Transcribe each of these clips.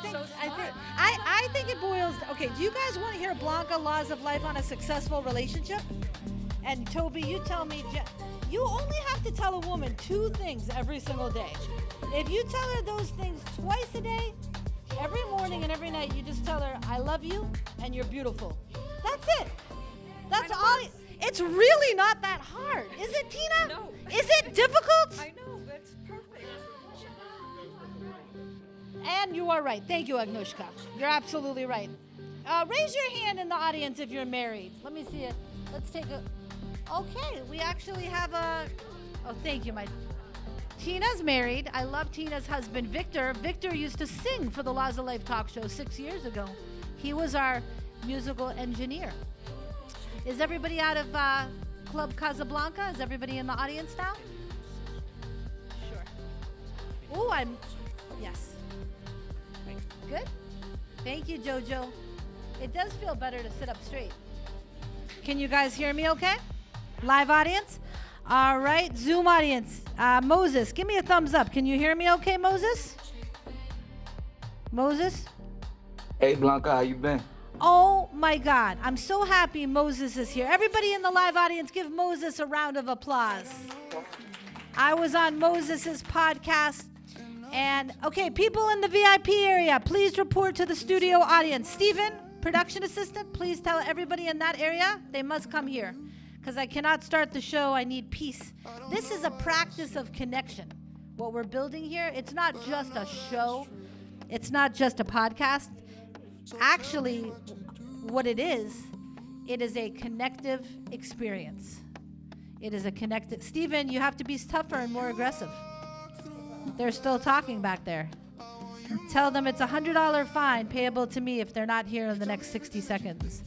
I think it boils. Okay, do you guys want to hear Blanca laws of life on a successful relationship? And Toby, you tell me. You only have to tell a woman 2 things every single day. If you tell her those things twice a day, every morning and every night, you just tell her, "I love you and you're beautiful." That's it. That's all. It's really not that hard, is it, Tina? No. Is it difficult? I know, that's perfect. And you are right. Thank you, Agnushka. You're absolutely right. Raise your hand in the audience if you're married. Let me see it. Let's take a... Okay, we actually have a... Oh, thank you, Tina's married. I love Tina's husband, Victor. Victor used to sing for the Laws of Life talk show 6 years ago. He was our musical engineer. Is everybody out of Club Casablanca? Is everybody in the audience now? Sure. Oh, yes. Good. Thank you, Jojo. It does feel better to sit up straight. Can you guys hear me okay? Live audience? All right, Zoom audience. Moses, give me a thumbs up. Can you hear me okay, Moses? Moses? Hey, Blanca, how you been? Oh, my God. I'm so happy Moses is here. Everybody in the live audience, give Moses a round of applause. I was on Moses's podcast. And, okay, people in the VIP area, please report to the studio audience. Stephen, production assistant, please tell everybody in that area they must come here. Because I cannot start the show. I need peace. This is a practice of connection. What we're building here, it's not just a show. It's not just a podcast. Actually, what it is a connective experience. It is a connected. Stephen, you have to be tougher and more aggressive. They're still talking back there. Tell them it's a $100 fine payable to me if they're not here in the next 60 seconds.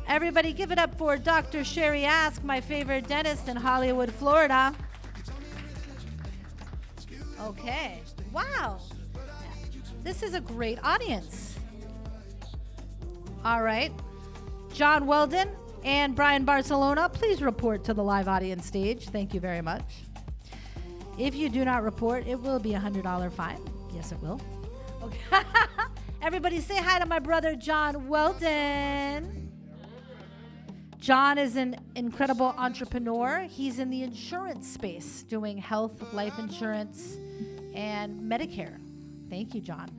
Everybody give it up for Dr. Sherry Ask, my favorite dentist in Hollywood, Florida. Okay. Wow. This is a great audience. All right. John Weldon and Brian Barcelona, please report to the live audience stage. Thank you very much. If you do not report, it will be a $100 fine. Yes, it will. Okay. Everybody say hi to my brother, John Weldon. John is an incredible entrepreneur. He's in the insurance space doing health, life insurance, and Medicare. Thank you, John.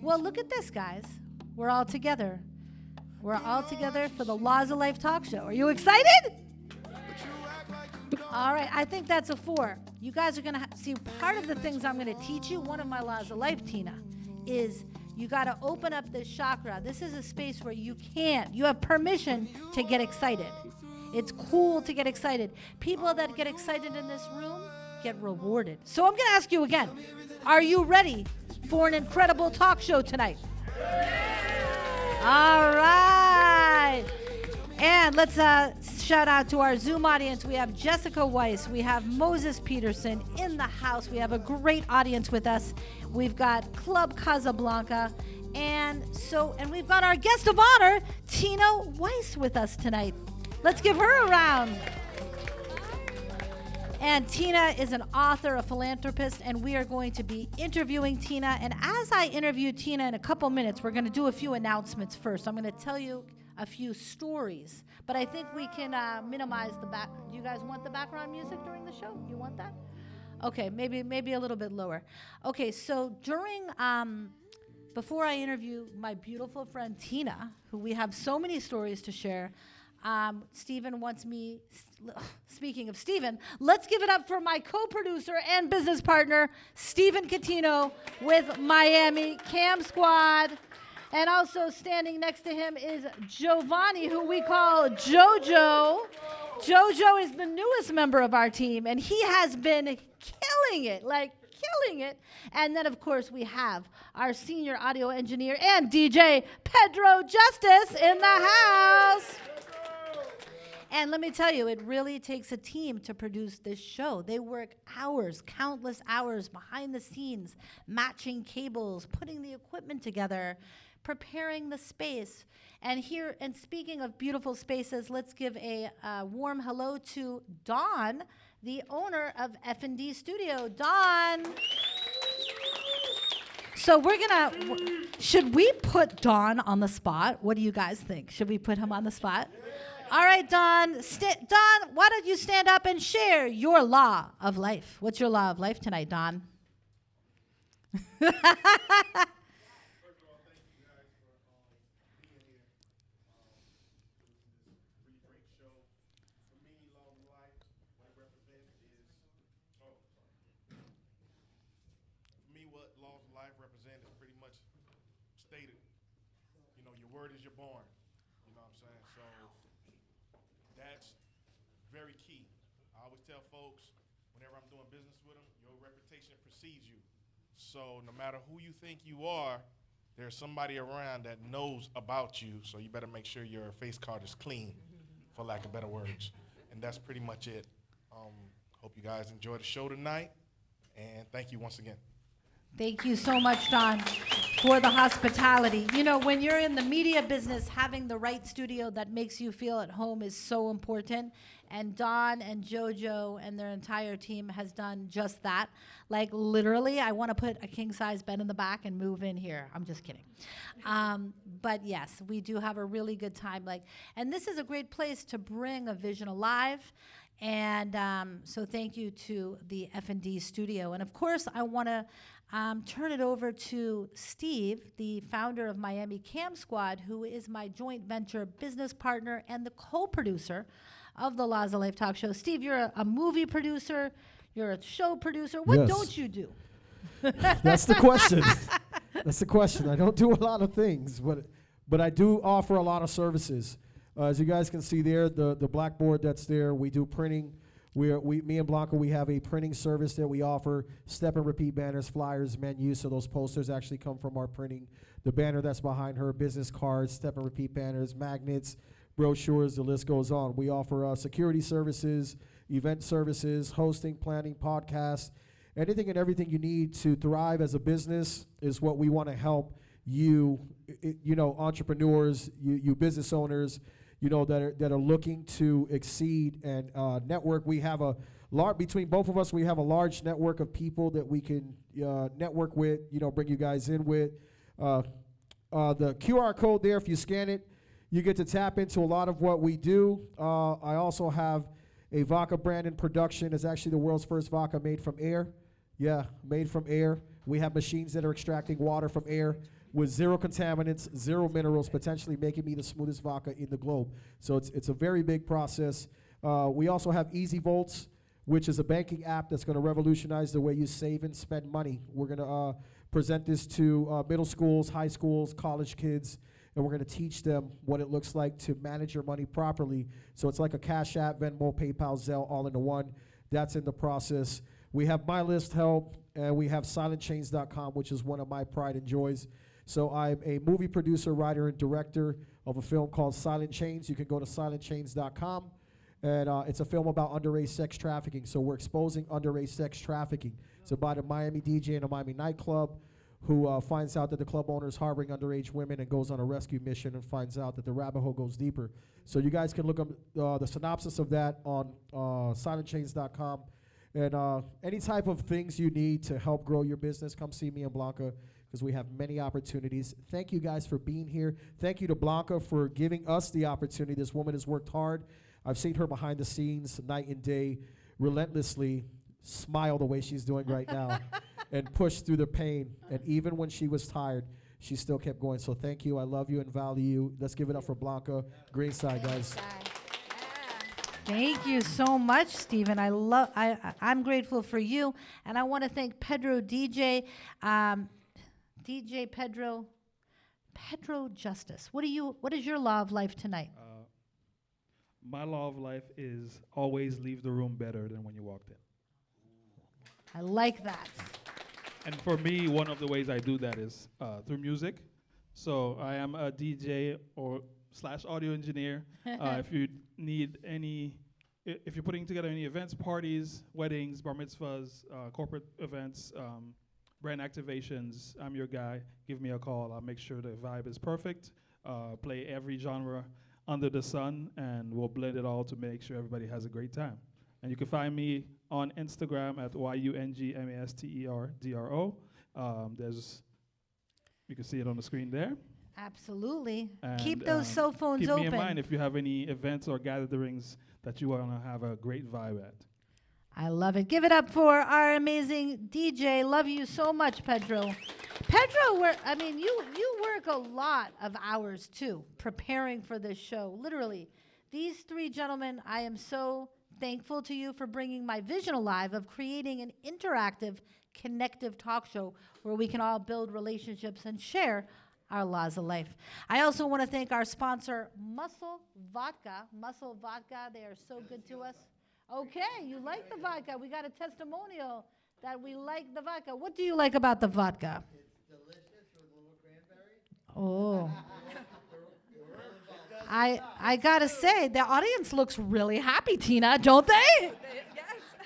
Well, look at this, guys. We're all together. We're all together for the Laws of Life talk show. Are you excited? All right, I think that's a 4. You guys are going to see part of the things I'm going to teach you. One of my laws of life, Tina, is you got to open up this chakra. This is a space where you have permission to get excited. It's cool to get excited. People that get excited in this room get rewarded. So I'm going to ask you again, are you ready for an incredible talk show tonight? All right. And let's shout out to our Zoom audience. We have Jessica Weiss. We have Moses Peterson in the house. We have a great audience with us. We've got Club Casablanca. And we've got our guest of honor, Tina Weiss, with us tonight. Let's give her a round. And Tina is an author, a philanthropist, and we are going to be interviewing Tina. And as I interview Tina in a couple minutes, we're going to do a few announcements first. I'm going to tell you a few stories, but I think we can minimize the back. Do you guys want the background music during the show? You want that? Okay, maybe a little bit lower. Okay, so before I interview my beautiful friend Tina, who we have so many stories to share, Stephen wants me, speaking of Stephen, let's give it up for my co-producer and business partner, Stephen Catino with Miami Cam Squad. And also standing next to him is Giovanni, who we call Jojo. Jojo is the newest member of our team, and he has been killing it. And then, of course, we have our senior audio engineer and DJ, Pedro Justice, in the house. And let me tell you, it really takes a team to produce this show. They work hours, countless hours behind the scenes, matching cables, putting the equipment together, preparing the space. And speaking of beautiful spaces, let's give a warm hello to Dawn, the owner of F&D Studio. Dawn. So should we put Don on the spot? What do you guys think? Should we put him on the spot? All right, Don. Don, why don't you stand up and share your law of life? What's your law of life tonight, Don? Stated, your word is your bond. You know what I'm saying? So that's very key. I always tell folks, whenever I'm doing business with them, your reputation precedes you. So no matter who you think you are, there's somebody around that knows about you. So you better make sure your face card is clean, for lack of better words. And that's pretty much it. Hope you guys enjoy the show tonight. And thank you once again. Thank you so much, Don, for the hospitality. When you're in the media business, having the right studio that makes you feel at home is so important. And Don and JoJo and their entire team has done just that. Like, literally, I want to put a king-size bed in the back and move in here. I'm just kidding. But yes, we do have a really good time. And this is a great place to bring a vision alive. And so thank you to the F&D studio. And of course, I want to turn it over to Steve, the founder of Miami Cam Squad, who is my joint venture business partner and the co-producer of the Laws of Life talk show. Steve, you're a movie producer. You're a show producer. What don't you do? That's the question. That's the question. I don't do a lot of things, but I do offer a lot of services. As you guys can see there, the blackboard that's there, we do printing. Me and Blanca, we have a printing service that we offer, step and repeat banners, flyers, menus, so those posters actually come from our printing. The banner that's behind her, business cards, step and repeat banners, magnets, brochures, the list goes on. We offer security services, event services, hosting, planning, podcasts, anything and everything you need to thrive as a business is what we want to help you, entrepreneurs, you business owners, that are looking to exceed and network. We have between both of us, we have a large network of people that we can network with, bring you guys in with. The QR code there, if you scan it, you get to tap into a lot of what we do. I also have a vodka brand in production. It's actually the world's first vodka made from air. Yeah, made from air. We have machines that are extracting water from air with zero contaminants, zero minerals, potentially making me the smoothest vodka in the globe. So it's a very big process. We also have Easy Volts, which is a banking app that's going to revolutionize the way you save and spend money. We're going to present this to middle schools, high schools, college kids, and we're going to teach them what it looks like to manage your money properly. So it's like a Cash App, Venmo, PayPal, Zelle, all into one. That's in the process. We have My List Help, and we have silentchains.com, which is one of my pride and joys. So I'm a movie producer, writer, and director of a film called Silent Chains. You can go to silentchains.com, and it's a film about underage sex trafficking. So we're exposing underage sex trafficking. It's about a Miami DJ in a Miami nightclub who finds out that the club owner is harboring underage women and goes on a rescue mission and finds out that the rabbit hole goes deeper. So you guys can look up the synopsis of that on silentchains.com. And any type of things you need to help grow your business, come see me and Blanca, because we have many opportunities. Thank you guys for being here. Thank you to Blanca for giving us the opportunity. This woman has worked hard. I've seen her behind the scenes night and day, relentlessly smile the way she's doing right now and push through the pain. And even when she was tired, she still kept going. So thank you. I love you and value you. Let's give it up for Blanca. Greenside, guys. Thank you so much, Stephen. I'm grateful for you. And I want to thank Pedro DJ. DJ Pedro Justice. What is your law of life tonight? My law of life is always leave the room better than when you walked in. I like that. And for me, one of the ways I do that is through music. So I am a DJ or / audio engineer. If you need if you're putting together any events, parties, weddings, bar mitzvahs, corporate events, brand activations, I'm your guy. Give me a call. I'll make sure the vibe is perfect. Play every genre under the sun, and we'll blend it all to make sure everybody has a great time. And you can find me on Instagram at YUNGMASTERDRO. There's You can see it on the screen there. Absolutely. And, Keep those cell phones keep open. me in mind if you have any events or gatherings that you want to have a great vibe at. I love it. Give it up for our amazing DJ. Love you so much, Pedro. Pedro, you work a lot of hours too, preparing for this show. Literally, these three gentlemen, I am so thankful to you for bringing my vision alive of creating an interactive, connective talk show where we can all build relationships and share our laws of life. I also want to thank our sponsor, Muscle Vodka. Muscle Vodka, they are so good to us. Okay, you like the vodka. We got a testimonial that we like the vodka. What do you like about the vodka? It's delicious with a little cranberry. Oh. I gotta say, the audience looks really happy, Tina, don't they? Yes.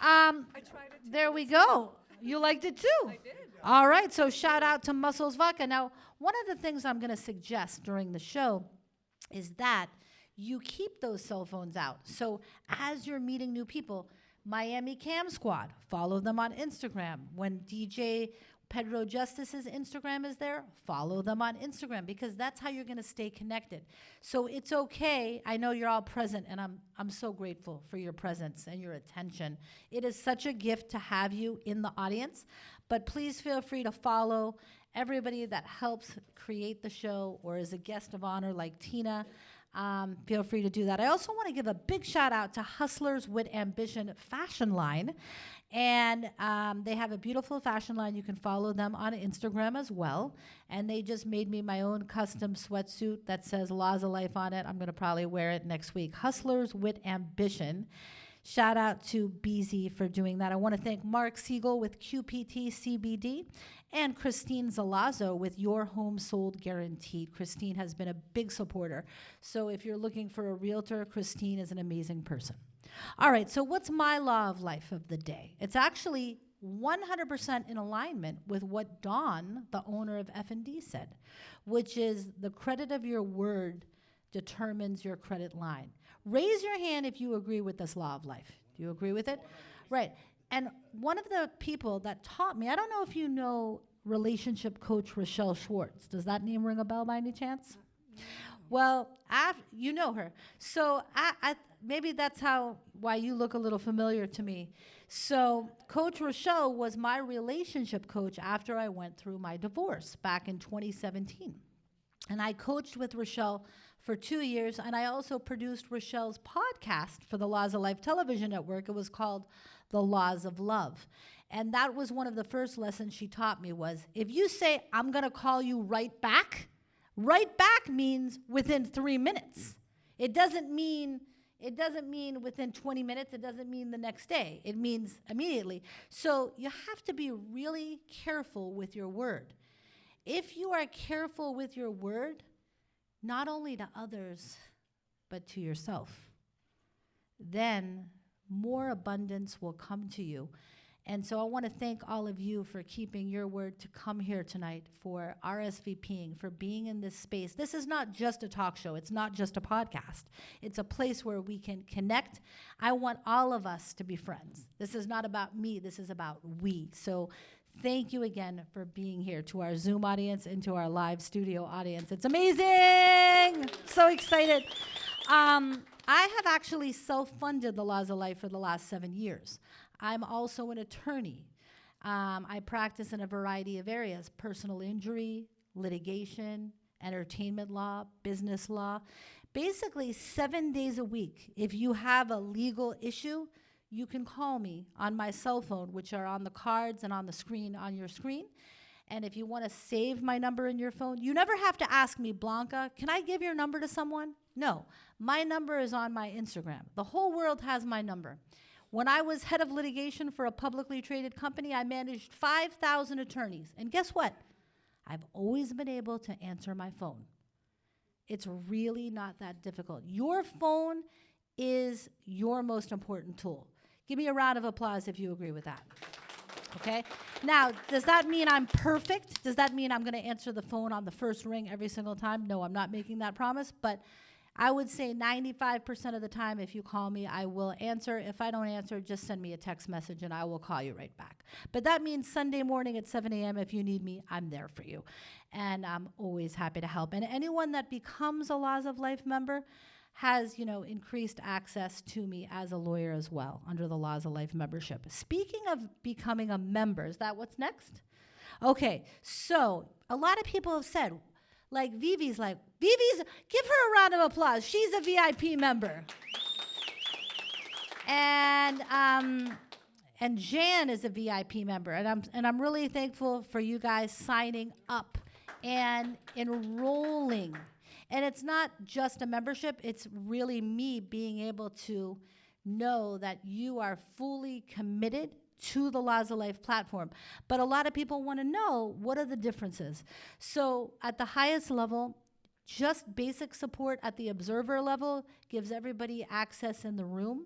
I tried it too. There we go. You liked it too? I did. All right, so shout out to Muscles Vodka. Now, one of the things I'm going to suggest during the show is that you keep those cell phones out. So as you're meeting new people, Miami Cam Squad, follow them on Instagram. When DJ Pedro Justice's Instagram is there, follow them on Instagram because that's how you're going to stay connected. So it's okay. I know you're all present, and I'm so grateful for your presence and your attention. It is such a gift to have you in the audience, but please feel free to follow everybody that helps create the show or is a guest of honor like Tina. Feel free to do that. I also want to give a big shout out to Hustlers with Ambition fashion line. And they have a beautiful fashion line. You can follow them on Instagram as well. And they just made me my own custom sweatsuit that says Laws of Life on it. I'm going to probably wear it next week. Hustlers with Ambition. Shout out to BZ for doing that. I want to thank Mark Siegel with QPT CBD and Christine Zalazo with Your Home Sold Guaranteed. Christine has been a big supporter. So if you're looking for a realtor, Christine is an amazing person. All right, so what's my law of life of the day? It's actually 100% in alignment with what Dawn, the owner of F&D, said, which is the credit of your word determines your credit line. Raise your hand if you agree with this law of life. Do you agree with it? 100%. Right. And one of the people that taught me, I don't know if you know relationship coach Rochelle Schwartz. Does that name ring a bell by any chance? No. Well, you know her. So maybe that's why you look a little familiar to me. So Coach Rochelle was my relationship coach after I went through my divorce back in 2017. And I coached with Rochelle for 2 years, and I also produced Rochelle's podcast for the Laws of Life television network. It was called The Laws of Love. And that was one of the first lessons she taught me was, if you say, I'm going to call you right back means within 3 minutes. It doesn't mean within 20 minutes. It doesn't mean the next day. It means immediately. So you have to be really careful with your word. If you are careful with your word, not only to others, but to yourself, then more abundance will come to you. And so I want to thank all of you for keeping your word to come here tonight, for RSVPing, for being in this space. This is not just a talk show. It's not just a podcast. It's a place where we can connect. I want all of us to be friends. This is not about me. This is about we. So thank you again for being here, to our Zoom audience and to our live studio audience. It's amazing. So excited. I have actually self-funded the Laws of Life for the last 7 years. I'm also an attorney. I practice in a variety of areas: personal injury, litigation, entertainment law, business law. Basically, 7 days a week. If you have a legal issue, you can call me on my cell phone, which are on the cards and on the screen, on your screen. And if you want to save my number in your phone, you never have to ask me, Blanca, can I give your number to someone? No, my number is on my Instagram. The whole world has my number. When I was head of litigation for a publicly traded company, I managed 5,000 attorneys. And guess what? I've always been able to answer my phone. It's really not that difficult. Your phone is your most important tool. Give me a round of applause if you agree with that. Okay? Now, does that mean I'm perfect? Does that mean I'm going to answer the phone on the first ring every single time? No, I'm not making that promise, but I would say 95% of the time, if you call me, I will answer. If I don't answer, just send me a text message and I will call you right back. But that means Sunday morning at 7 a.m., if you need me, I'm there for you. And I'm always happy to help. And anyone that becomes a Laws of Life member has, increased access to me as a lawyer as well under the Laws of Life membership. Speaking of becoming a member, is that what's next? Okay, so a lot of people have said, Vivi's, give her a round of applause. She's a VIP member. And Jan is a VIP member. And I'm really thankful for you guys signing up and enrolling. And it's not just a membership, it's really me being able to know that you are fully committed to the Laws of Life platform. But a lot of people want to know, what are the differences? So at the highest level, just basic support at the observer level gives everybody access in the room.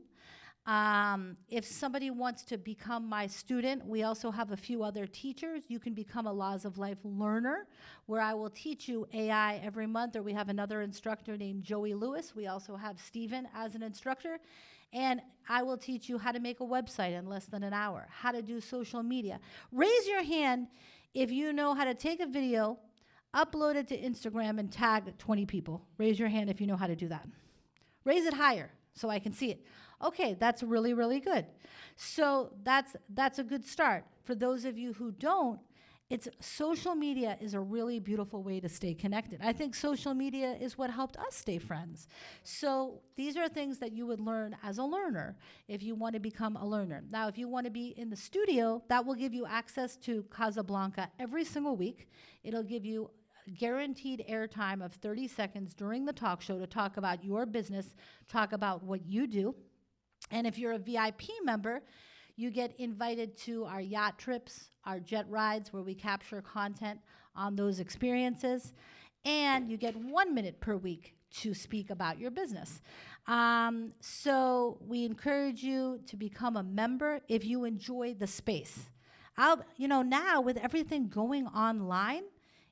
If somebody wants to become my student, we also have a few other teachers. You can become a Laws of Life learner, where I will teach you AI every month, or we have another instructor named Joey Lewis. We also have Stephen as an instructor. And I will teach you how to make a website in less than an hour, how to do social media. Raise your hand if you know how to take a video, upload it to Instagram, and tag 20 people. Raise your hand if you know how to do that. Raise it higher so I can see it. Okay, that's really, really good. So that's a good start. For those of you who don't, social media is a really beautiful way to stay connected. I think social media is what helped us stay friends. So these are things that you would learn as a learner if you want to become a learner. Now, if you want to be in the studio, that will give you access to Casablanca every single week. It'll give you guaranteed airtime of 30 seconds during the talk show to talk about your business, talk about what you do. And if you're a VIP member, you get invited to our yacht trips, our jet rides, where we capture content on those experiences. And you get 1 minute per week to speak about your business. So we encourage you to become a member if you enjoy the space. Now with everything going online,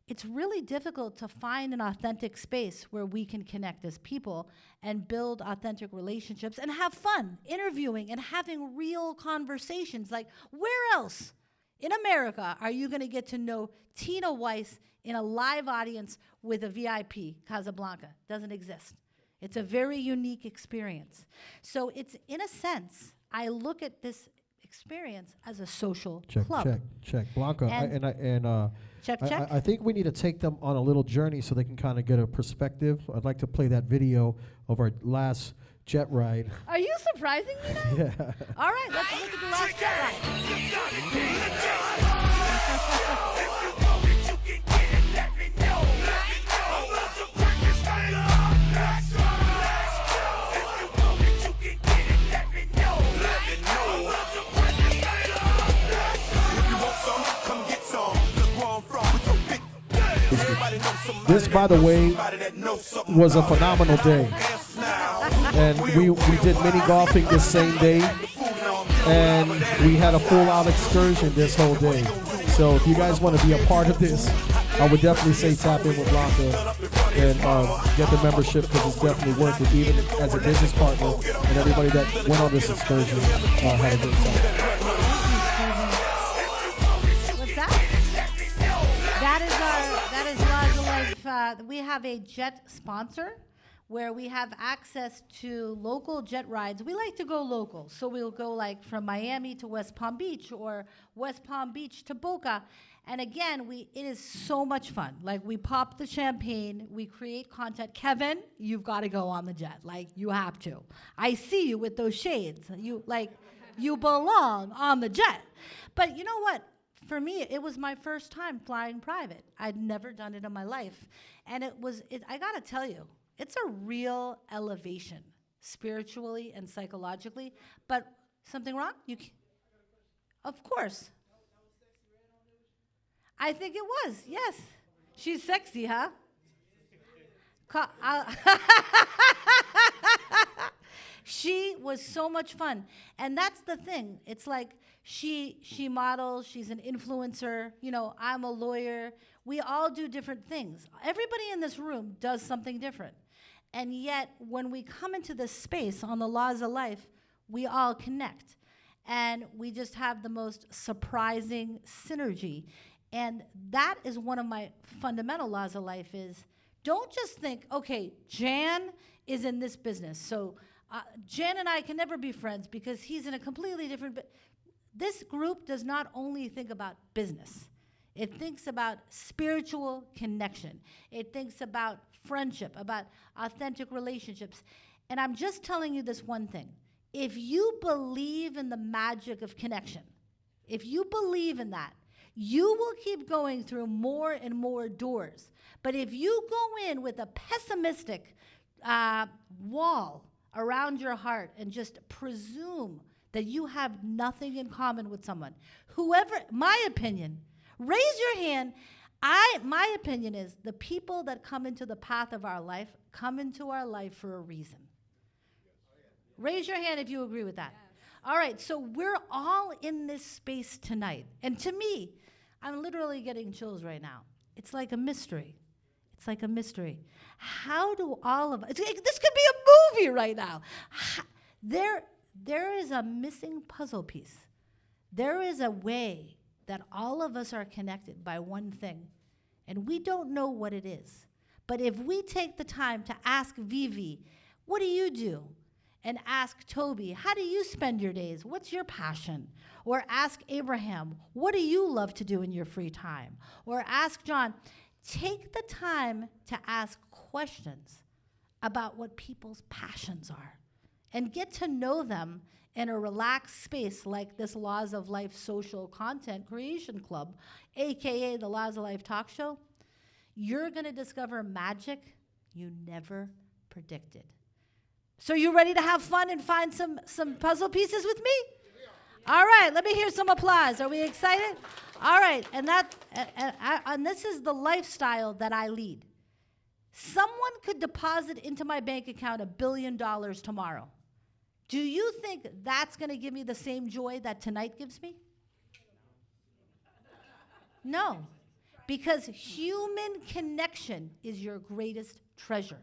it's really difficult to find an authentic space where we can connect as people and build authentic relationships and have fun interviewing and having real conversations. Like, where else in America are you going to get to know Tina Weiss in a live audience with a VIP? Casablanca doesn't exist. It's a very unique experience. So it's, in a sense, I look at this experience as a social club. Check. Blanca, Check. I think we need to take them on a little journey so they can kind of get a perspective. I'd like to play that video of our last jet ride. Are you surprising me now? Yeah. All right, let's look at the last jet ride. This, by the way, was a phenomenal day. And we did mini golfing this same day. And we had a full-out excursion this whole day. So if you guys want to be a part of this, I would definitely say tap in with Blanca and get the membership, because it's definitely worth it, even as a business partner. And everybody that went on this excursion had a great time. That is Laws of Life. We have a jet sponsor where we have access to local jet rides. We like to go local, so we'll go like from Miami to West Palm Beach, or West Palm Beach to Boca. And again, it is so much fun. Like, we pop the champagne, we create content. Kevin, you've got to go on the jet. Like, you have to. I see you with those shades. You belong on the jet. But you know what? For me, it was my first time flying private. I'd never done it in my life. And I gotta tell you, it's a real elevation, spiritually and psychologically. But something wrong? Of course. I think it was, yes. She's sexy, huh? She was so much fun. And that's the thing. It's like, she models, she's an influencer, I'm a lawyer. We all do different things. Everybody in this room does something different. And yet, when we come into this space on the laws of life, we all connect. And we just have the most surprising synergy. And that is one of my fundamental laws of life is, don't just think, okay, Jan is in this business, so Jan and I can never be friends because he's in a completely different this group does not only think about business. It thinks about spiritual connection. It thinks about friendship, about authentic relationships. And I'm just telling you this one thing. If you believe in the magic of connection, if you believe in that, you will keep going through more and more doors. But if you go in with a pessimistic wall around your heart and just presume that you have nothing in common with someone, whoever, my opinion, raise your hand. My opinion is the people that come into the path of our life come into our life for a reason. Raise your hand if you agree with that. All right, so we're all in this space tonight. And to me, I'm literally getting chills right now. It's like a mystery. It's like a mystery. How do all of us, this could be a movie right now. There is a missing puzzle piece. There is a way that all of us are connected by one thing, and we don't know what it is. But if we take the time to ask Vivi, what do you do? And ask Toby, how do you spend your days? What's your passion? Or ask Abraham, what do you love to do in your free time? Or ask John. Take the time to ask questions about what people's passions are and get to know them in a relaxed space like this Laws of Life Social Content Creation Club, AKA the Laws of Life Talk Show. You're going to discover magic you never predicted. So you ready to have fun and find some puzzle pieces with me? All right, let me hear some applause. Are we excited? All right, and this is the lifestyle that I lead. Someone could deposit into my bank account $1 billion tomorrow. Do you think that's going to give me the same joy that tonight gives me? No, because human connection is your greatest treasure.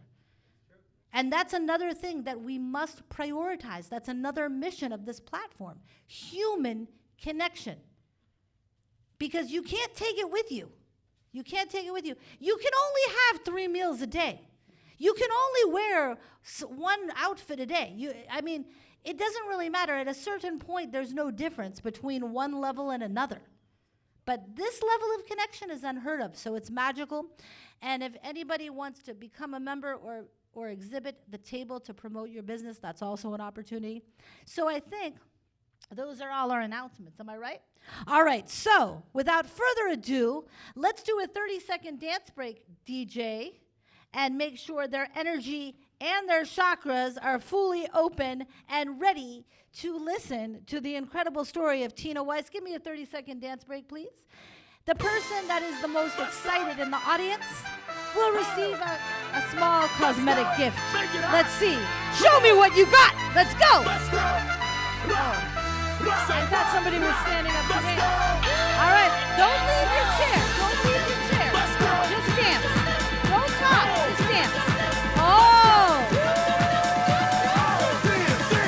And that's another thing that we must prioritize. That's another mission of this platform, human connection. Because you can't take it with you. You can't take it with you. You can only have 3 meals a day. You can only wear one outfit a day. It doesn't really matter. At a certain point, there's no difference between one level and another. But this level of connection is unheard of, so it's magical. And if anybody wants to become a member or exhibit the table to promote your business, that's also an opportunity. So I think those are all our announcements. Am I right? All right, so without further ado, let's do a 30-second dance break, DJ, and make sure their energy and their chakras are fully open and ready to listen to the incredible story of Tina Weiss. Give me a 30-second dance break, please. The person that is the most excited in the audience will receive a small cosmetic gift. Let's see. Show me what you got. Let's go. I thought somebody was standing up to dance. All right, don't leave your chair. Don't leave your chair. Just dance. Don't talk. Just dance. Oh.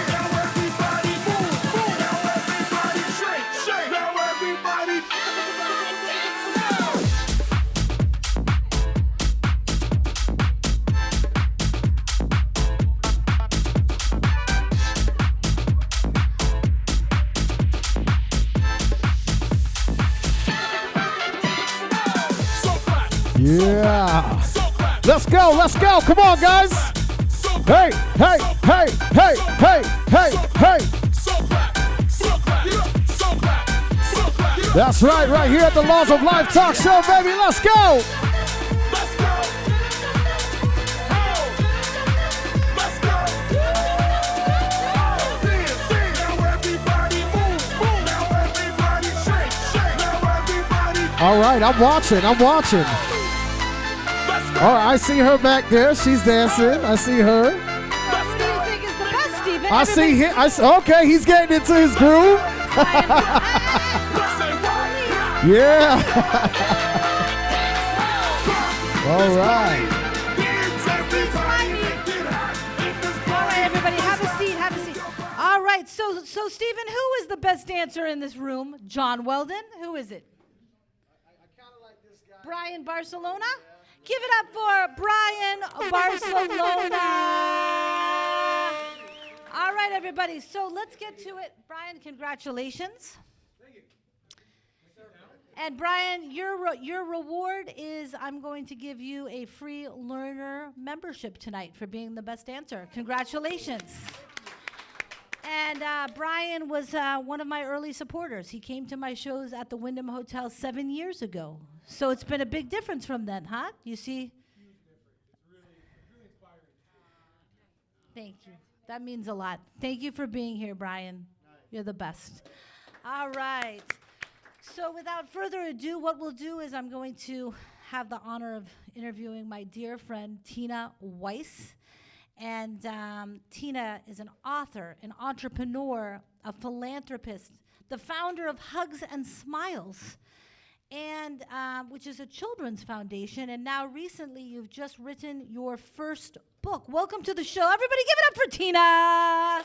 Now everybody move. Now everybody shake. Now everybody. Yeah. Let's go. Come on, guys. Hey. That's right here at the Laws of Life Talk Show, baby. Let's go. All right, I'm watching. All right, I see her back there. She's dancing. I see her. What do you think is the best, Stephen? I see him. Okay, he's getting into his groove. Yeah. All right. right, so Stephen, who is the best dancer in this room? John Weldon? Who is it? Brian Barcelona? Give it up for Brian Barcelona. All right, everybody, so let's get to it. Brian, congratulations. Thank you. And Brian, your reward is I'm going to give you a free learner membership tonight for being the best dancer. Congratulations. And Brian was one of my early supporters. He came to my shows at the Wyndham Hotel 7 years ago. So it's been a big difference from then, huh? You see? It's really inspiring. Thank you. That means a lot. Thank you for being here, Brian. You're the best. All right. So without further ado, what we'll do is I'm going to have the honor of interviewing my dear friend, Tina Weiss. And Tina is an author, an entrepreneur, a philanthropist, the founder of Hugs and Smiles, and which is a children's foundation. And now recently you've just written your first book. Welcome to the show. Everybody give it up for Tina.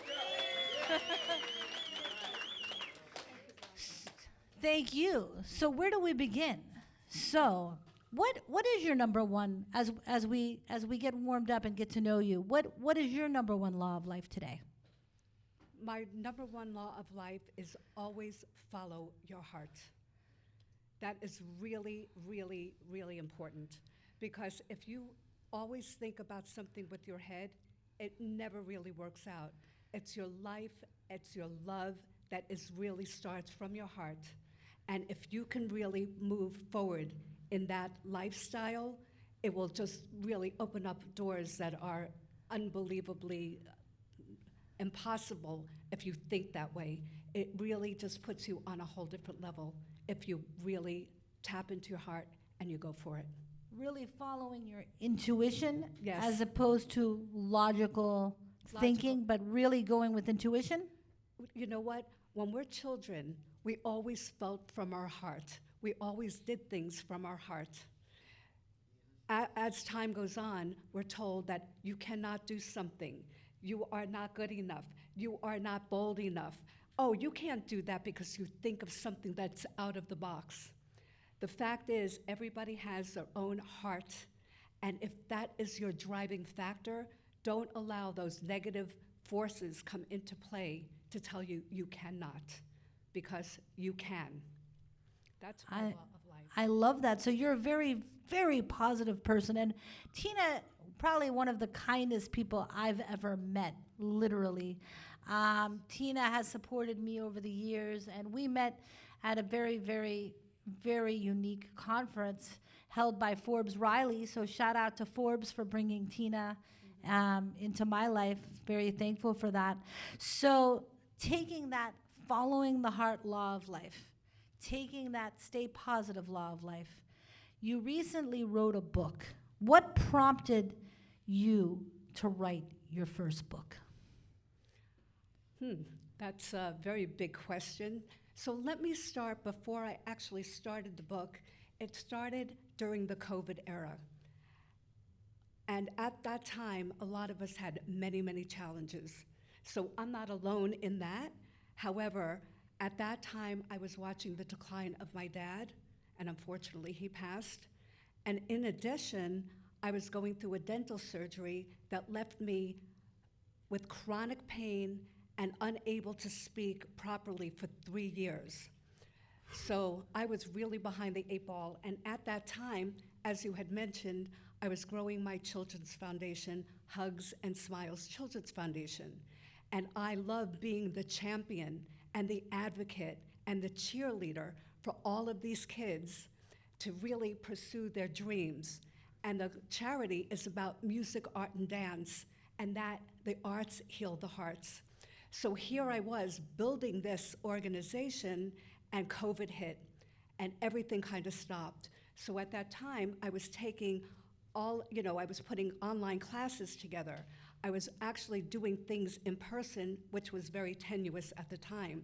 Thank you. So where do we begin? So what is your number one, as we get warmed up and get to know you, what is your number one law of life today? My number one law of life is always follow your heart. That is really, really, really important, because if you always think about something with your head, it never really works out. It's your life, it's your love that really starts from your heart. And if you can really move forward in that lifestyle, it will just really open up doors that are unbelievably impossible if you think that way. It really just puts you on a whole different level if you really tap into your heart and you go for it. Really following your intuition, Yes. as opposed to logical thinking, but really going with intuition? You know what? When we're children, we always felt from our heart. We always did things from our heart. As time goes on, we're told that you cannot do something. You are not good enough. You are not bold enough. Oh, you can't do that because you think of something that's out of the box. The fact is, everybody has their own heart, and if that is your driving factor, don't allow those negative forces come into play to tell you you cannot, because you can. That's my law of life. I love that. So you're a very, very positive person. And Tina, probably one of the kindest people I've ever met, literally. Tina has supported me over the years, and we met at a very, very, very unique conference held by Forbes Riley. So shout out to Forbes for bringing Tina into my life. Very thankful for that. So taking that following the heart law of life, taking that stay positive law of life, you recently wrote a book. What prompted you to write your first book? That's a very big question. So let me start before I actually started the book. It started during the COVID era. And at that time, a lot of us had many, many challenges. So I'm not alone in that. However, at that time, I was watching the decline of my dad, and unfortunately, he passed. And in addition, I was going through a dental surgery that left me with chronic pain and unable to speak properly for 3 years. So I was really behind the 8 ball. And at that time, as you had mentioned, I was growing my children's foundation, Hugs and Smiles Children's Foundation. And I love being the champion and the advocate and the cheerleader for all of these kids to really pursue their dreams. And the charity is about music, art, and dance, and that the arts heal the hearts. So here I was building this organization, and COVID hit, and everything kind of stopped. So at that time, I was taking I was putting online classes together. I was actually doing things in person, which was very tenuous at the time.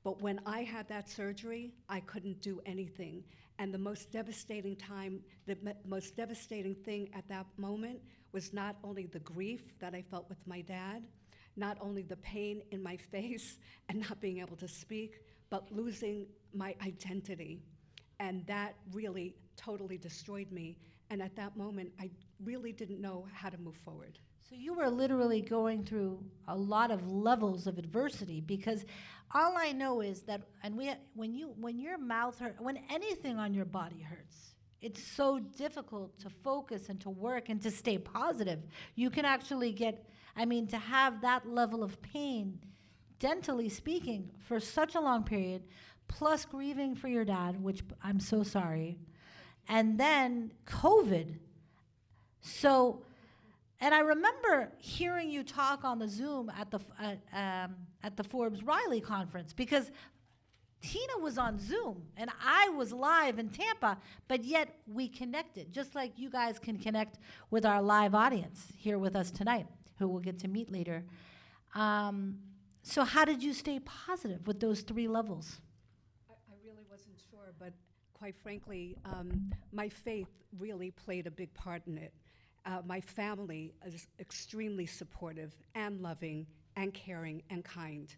But when I had that surgery, I couldn't do anything. And the most devastating thing at that moment was not only the grief that I felt with my dad, not only the pain in my face and not being able to speak, but losing my identity. And that really totally destroyed me. And at that moment, I really didn't know how to move forward. So you were literally going through a lot of levels of adversity, because all I know is that, and when your mouth hurts, when anything on your body hurts, it's so difficult to focus and to work and to stay positive. You can actually get, to have that level of pain, dentally speaking, for such a long period, plus grieving for your dad, which I'm so sorry, and then COVID. So, and I remember hearing you talk on the Zoom at the Forbes Riley conference, because Tina was on Zoom and I was live in Tampa, but yet we connected, just like you guys can connect with our live audience here with us tonight, who we'll get to meet later. So how did you stay positive with those 3 levels? I really wasn't sure, but quite frankly, my faith really played a big part in it. My family is extremely supportive and loving and caring and kind.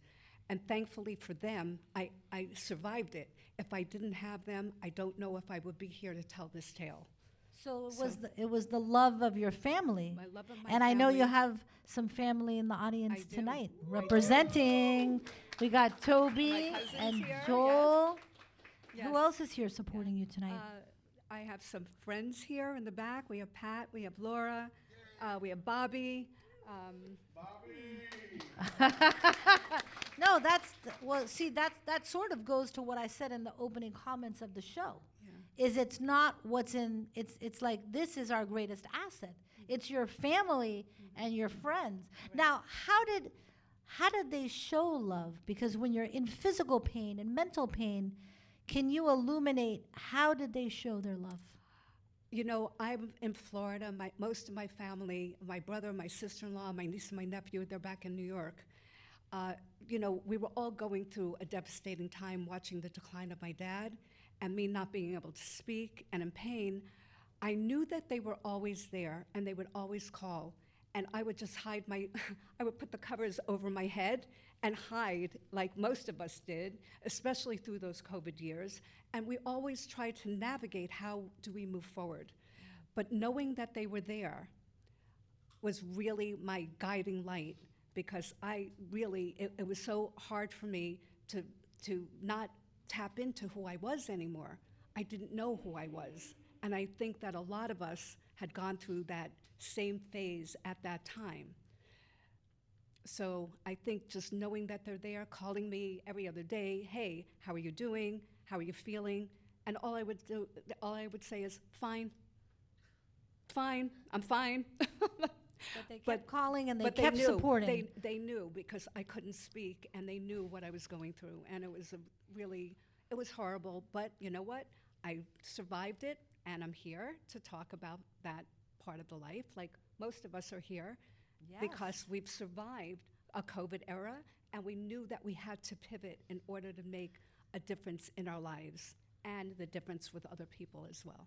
And thankfully for them, I survived it. If I didn't have them, I don't know if I would be here to tell this tale. So it was the love of your family. My love of my And I know you family. have some family in the audience I do. tonight I do. representing. We got Toby My cousin's and here, Joel. Yes. Who else is here supporting you tonight? I have some friends here in the back. We have Pat, we have Laura, we have Bobby. No, that sort of goes to what I said in the opening comments of the show. Yeah. Is it's not what's in, it's like, this is our greatest asset. It's your family and your friends. Right. Now, how did they show love? Because when you're in physical pain and mental pain, can you illuminate how did they show their love? You know, I'm in Florida. Most of my family, my brother, my sister-in-law, my niece and my nephew, they're back in New York. You know, we were all going through a devastating time watching the decline of my dad and me not being able to speak and in pain. I knew that they were always there and they would always call. And I would just hide I would put the covers over my head and hide like most of us did, especially through those COVID years. And we always tried to navigate how do we move forward. But knowing that they were there was really my guiding light, because it was so hard for me to not tap into who I was anymore. I didn't know who I was. And I think that a lot of us had gone through that same phase at that time. So I think just knowing that they're there, calling me every other day, hey, how are you doing? How are you feeling? And all I would say is, fine, I'm fine. But they kept calling and they But kept knew, supporting. They knew, because I couldn't speak, and they knew what I was going through. And it was horrible, but you know what? I survived it, and I'm here to talk about that part of the life, like most of us are here, because we've survived a COVID era, and we knew that we had to pivot in order to make a difference in our lives and the difference with other people as well.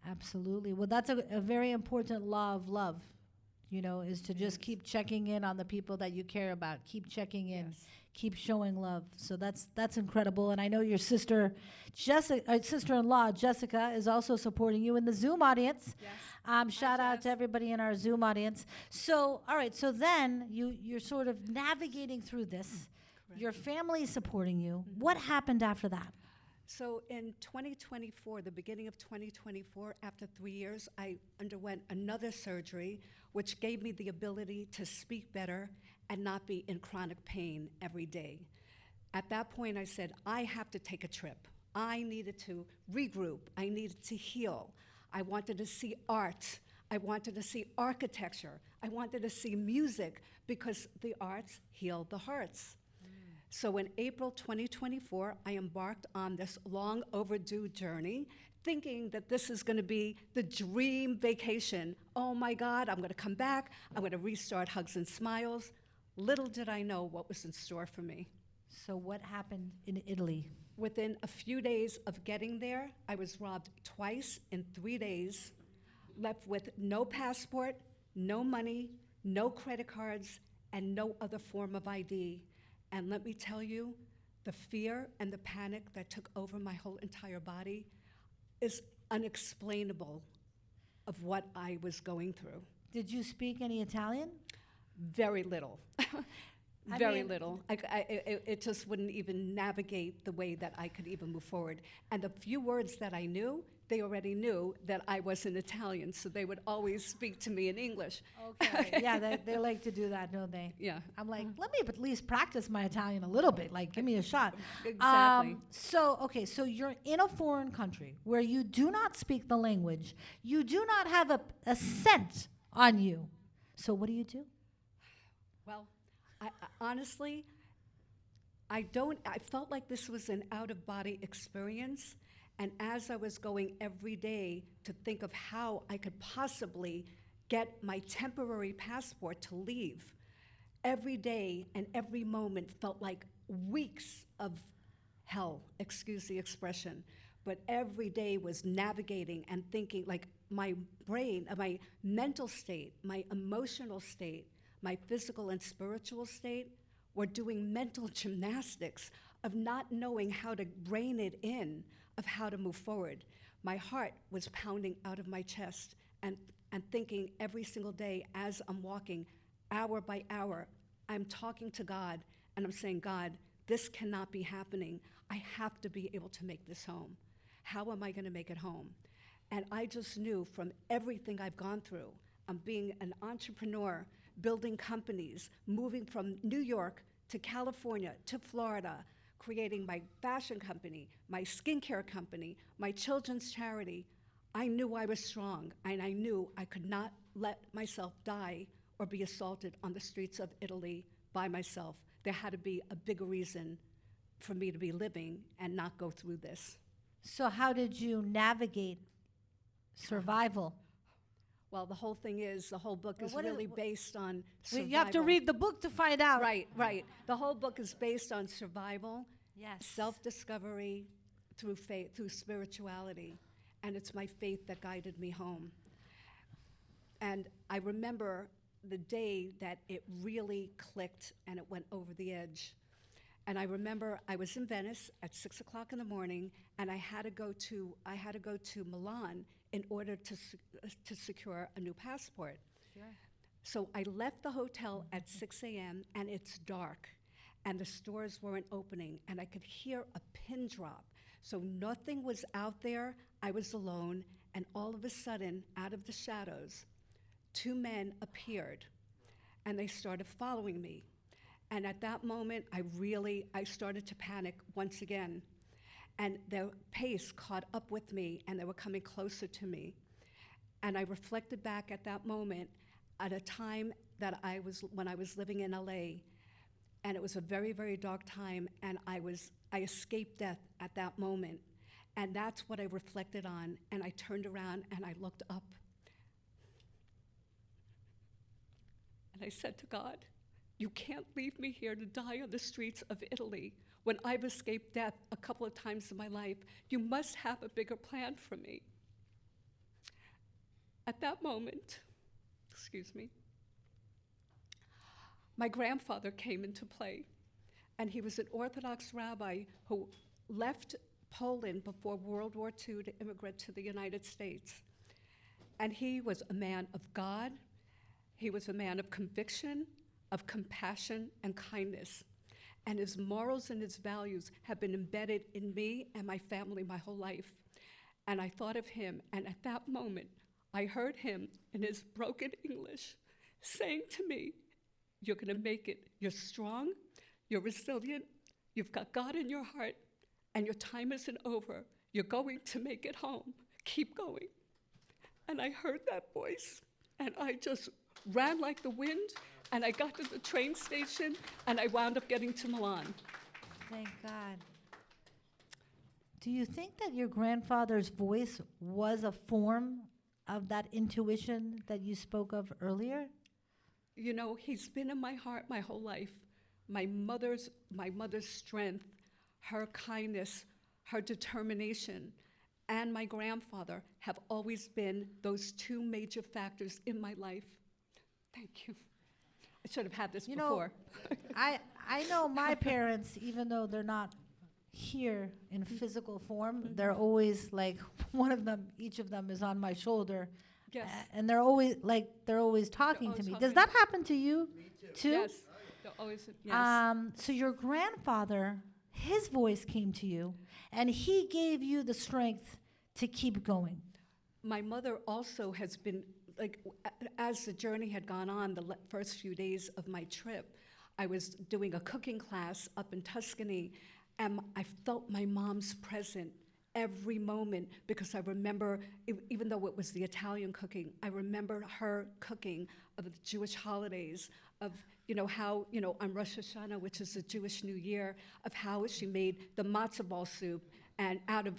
Absolutely. Well, that's a very important law of love, you know, is to just keep checking in on the people that you care about. Keep checking in. Yes. Keep showing love. So that's incredible. And I know your sister-in-law, Jessica, is also supporting you in the Zoom audience. Yes. Shout out Jess. to everybody in our Zoom audience. So, all right, so then you're sort of navigating through this. Correct. Your family is supporting you. What happened after that? So in 2024, the beginning of 2024, after 3 years, I underwent another surgery, which gave me the ability to speak better and not be in chronic pain every day. At that point, I said, I have to take a trip. I needed to regroup. I needed to heal. I wanted to see art. I wanted to see architecture. I wanted to see music, because the arts heal the hearts. So in April 2024, I embarked on this long overdue journey, thinking that this is going to be the dream vacation. Oh my God, I'm going to come back. I'm going to restart Hugs and Smiles. Little did I know what was in store for me. So what happened in Italy? Within a few days of getting there, I was robbed twice in 3 days, left with no passport, no money, no credit cards, and no other form of ID. And let me tell you, the fear and the panic that took over my whole entire body is unexplainable of what I was going through. Did you speak any Italian? Very little. I Very mean- little. It just wouldn't even navigate the way that I could even move forward. And the few words that I knew, they already knew that I wasn't Italian, so they would always speak to me in English. Okay. Yeah, they like to do that, don't they? Yeah. I'm like, let me at least practice my Italian a little bit. Like, give me a shot. Exactly. So you're in a foreign country where you do not speak the language. You do not have a cent on you. So what do you do? Well, I honestly, I felt like this was an out-of-body experience. And as I was going every day to think of how I could possibly get my temporary passport to leave, every day and every moment felt like weeks of hell, excuse the expression. But every day was navigating and thinking, like my brain, my mental state, my emotional state, my physical and spiritual state were doing mental gymnastics of not knowing how to rein it in, of how to move forward. My heart was pounding out of my chest and thinking every single day as I'm walking, hour by hour, I'm talking to God and I'm saying, God, this cannot be happening. I have to be able to make this home. How am I gonna make it home? And I just knew from everything I've gone through, I'm being an entrepreneur, building companies, moving from New York to California to Florida, creating my fashion company, my skincare company, my children's charity. I knew I was strong, and I knew I could not let myself die or be assaulted on the streets of Italy by myself. There had to be a bigger reason for me to be living and not go through this. So how did you navigate survival? Well, the whole thing is, the whole book Well, is what is- really wh- based on Wait, survival. you have to read the book to find out. Right. The whole book is based on survival, Yes. self-discovery through faith, through spirituality, and it's my faith that guided me home. And I remember the day that it really clicked and it went over the edge. And I remember I was in Venice at 6 o'clock in the morning, and I had to go to Milan in order to secure a new passport. Sure. So I left the hotel at 6 a.m. and it's dark, and the stores weren't opening, and I could hear a pin drop. So nothing was out there. I was alone, and all of a sudden, out of the shadows, two men appeared, and they started following me. And at that moment, I started to panic once again. And their pace caught up with me, and they were coming closer to me. And I reflected back at that moment at a time that when I was living in LA, and it was a very, very dark time, and I escaped death at that moment. And that's what I reflected on, and I turned around and I looked up. And I said to God, you can't leave me here to die on the streets of Italy when I've escaped death a couple of times in my life. You must have a bigger plan for me. At that moment, my grandfather came into play, and he was an Orthodox rabbi who left Poland before World War II to immigrate to the United States. And he was a man of God. He was a man of conviction, of compassion and kindness. And his morals and his values have been embedded in me and my family my whole life. And I thought of him, and at that moment, I heard him in his broken English saying to me, you're gonna make it. You're strong, you're resilient, you've got God in your heart, and your time isn't over. You're going to make it home. Keep going. And I heard that voice, and I just ran like the wind, and I got to the train station, and I wound up getting to Milan. Thank God. Do you think that your grandfather's voice was a form of that intuition that you spoke of earlier? You know, he's been in my heart my whole life. My mother's strength, her kindness, her determination, and my grandfather have always been those two major factors in my life. Thank you. should have had this You know, before. I know my parents, even though they're not here in physical form, they're always like one of them, each of them is on my shoulder. Yes. And they're always talking to always me. talking. Does that happen to you too? Yes. They'll always, yes. So your grandfather, his voice came to you, and he gave you the strength to keep going. My mother also has been, like, as the journey had gone on, the first few days of my trip, I was doing a cooking class up in Tuscany, and I felt my mom's presence every moment, because I remember, even though it was the Italian cooking, I remember her cooking of the Jewish holidays, of, how, on Rosh Hashanah, which is the Jewish New Year, of how she made the matzah ball soup, and out of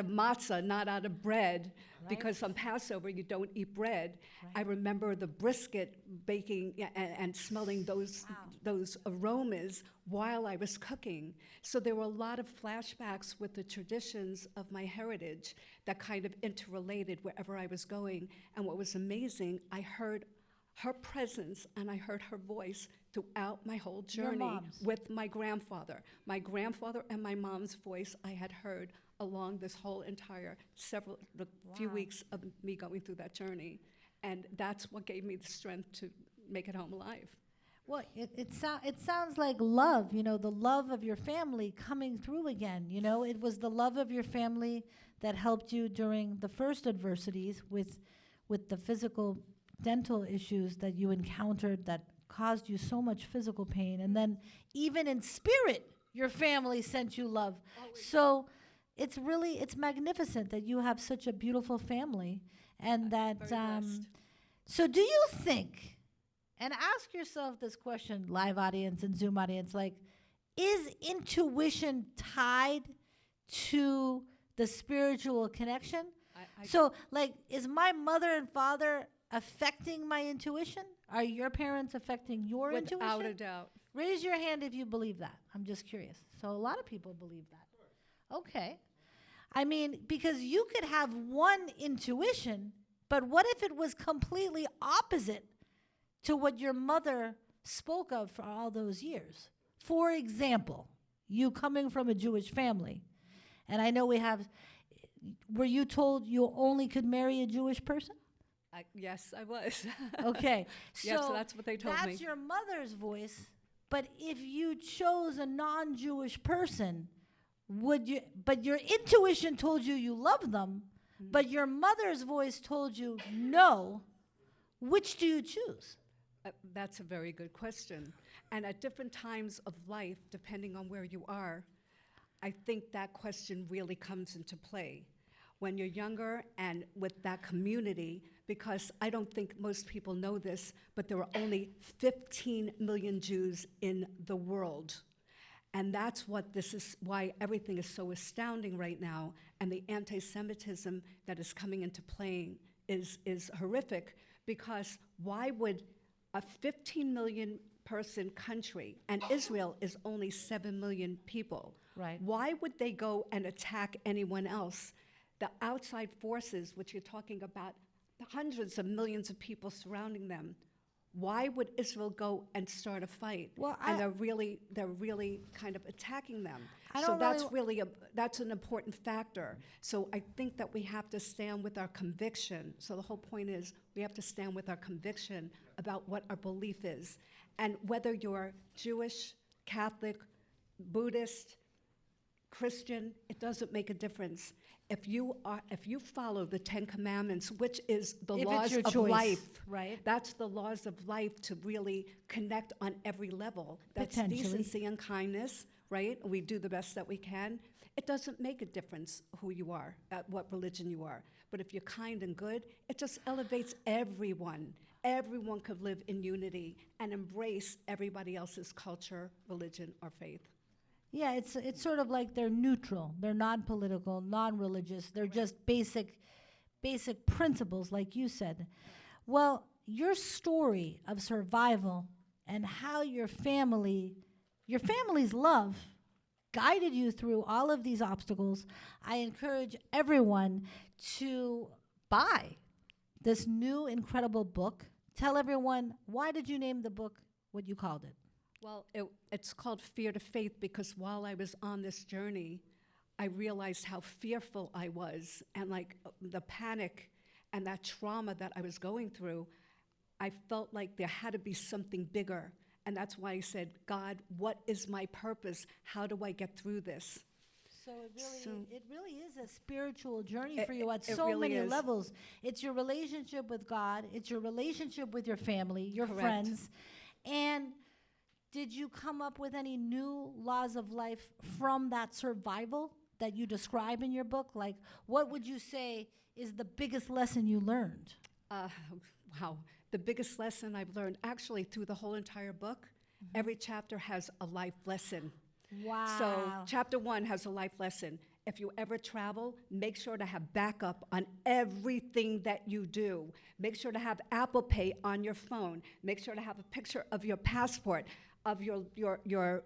matzah, not out of bread, because on Passover you don't eat bread. I remember the brisket baking and smelling those aromas while I was cooking. So there were a lot of flashbacks with the traditions of my heritage that kind of interrelated wherever I was going. And what was amazing, I heard her presence and I heard her voice throughout my whole Your journey mom's. with my grandfather. My grandfather and my mom's voice I had heard along this whole entire few Wow. weeks of me going through that journey. And that's what gave me the strength to make it home alive. Well, it sounds like love, the love of your family coming through again. It was the love of your family that helped you during the first adversities with the physical dental issues that you encountered that caused you so much physical pain. And then even in spirit, your family sent you love. So it's magnificent that you have such a beautiful family. And that, very blessed. so do you think, and ask yourself this question, live audience and Zoom audience, like, is intuition tied to the spiritual connection? So, like, is my mother and father affecting my intuition? Are your parents affecting your intuition? Without a doubt. Raise your hand if you believe that. I'm just curious. So a lot of people believe that. Okay. I mean, because you could have one intuition, but what if it was completely opposite to what your mother spoke of for all those years? For example, you coming from a Jewish family, and I know were you told you only could marry a Jewish person? Yes, I was. Okay. Yes, so that's what they told me. That's your mother's voice, but if you chose a non-Jewish person, but your intuition told you love them, but your mother's voice told you no, which do you choose? That's a very good question. And at different times of life, depending on where you are, I think that question really comes into play. When you're younger and with that community, because I don't think most people know this, but there are only 15 million Jews in the world. And that's why everything is so astounding right now, and the anti-Semitism that is coming into play is horrific, because why would a 15 million person country, and Israel is only 7 million people, Right. why would they go and attack anyone else? The outside forces, which you're talking about, the hundreds of millions of people surrounding them, why would Israel go and start a fight? Well, and they're really kind of attacking them. I So don't that's really that's an important factor. So I think that we have to stand with our conviction. So the whole point is we have to stand with our conviction about what our belief is. And whether you're Jewish, Catholic, Buddhist, Christian, it doesn't make a difference. If you follow the 10 Commandments, which is the If it's laws your of choice, life, right? that's the laws of life to really connect on every level. That's Potentially. decency and kindness, right? We do the best that we can. It doesn't make a difference who you are, what religion you are. But if you're kind and good, it just elevates everyone. Everyone could live in unity and embrace everybody else's culture, religion, or faith. Yeah, it's sort of like they're neutral. They're non-political, non-religious. They're just basic principles, like you said. Well, your story of survival and how your family's love guided you through all of these obstacles, I encourage everyone to buy this new incredible book. Tell everyone, why did you name the book what you called it. Well, it's called Fear to Faith because while I was on this journey, I realized how fearful I was and like the panic and that trauma that I was going through. I felt like there had to be something bigger. And that's why I said, God, what is my purpose? How do I get through this? So So- it really is a spiritual journey It- for you at it so really many is. levels. It's your relationship with God. It's your relationship with your family, your Correct. friends. And did you come up with any new laws of life from that survival that you describe in your book? Like, what would you say is the biggest lesson you learned? Wow. The biggest lesson I've learned, actually, through the whole entire book, every chapter has a life lesson. Wow. So, chapter 1 has a life lesson. If you ever travel, make sure to have backup on everything that you do. Make sure to have Apple Pay on your phone. Make sure to have a picture of your passport, of your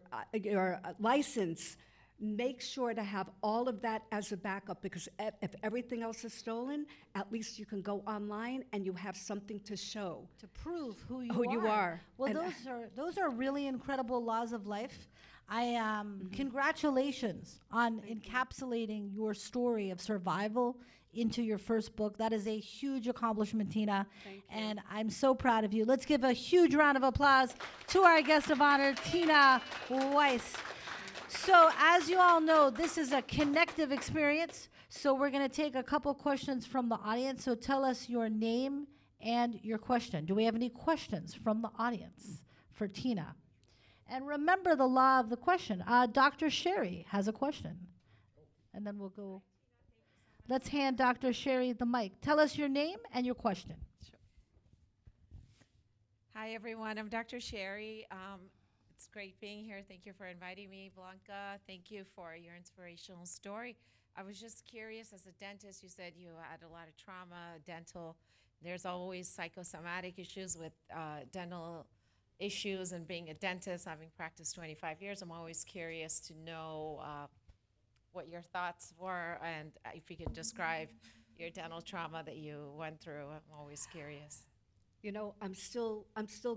license. Make sure to have all of that as a backup because if everything else is stolen, at least you can go online and you have something to show. To prove who you Who you are. Well, And- those are really incredible laws of life. I congratulations on encapsulating your story of survival into your first book. That is a huge accomplishment, Tina. Thank you. And I'm so proud of you. Let's give a huge round of applause to our guest of honor, Tina Weiss. So, as you all know, this is a connective experience. So, we're going to take a couple questions from the audience. So, tell us your name and your question. Do we have any questions from the audience for Tina? And remember the law of the question. Dr. Sherry has a question. And then we'll go. Let's hand Dr. Sherry the mic. Tell us your name and your question. Hi, everyone. I'm Dr. Sherry. It's great being here. Thank you for inviting me, Blanca. Thank you for your inspirational story. I was just curious, as a dentist, you said you had a lot of trauma, dental. There's always psychosomatic issues with dental issues, and being a dentist, having practiced 25 years, I'm always curious to know what your thoughts were, and if you could describe your dental trauma that you went through. I'm always curious. You know, I'm still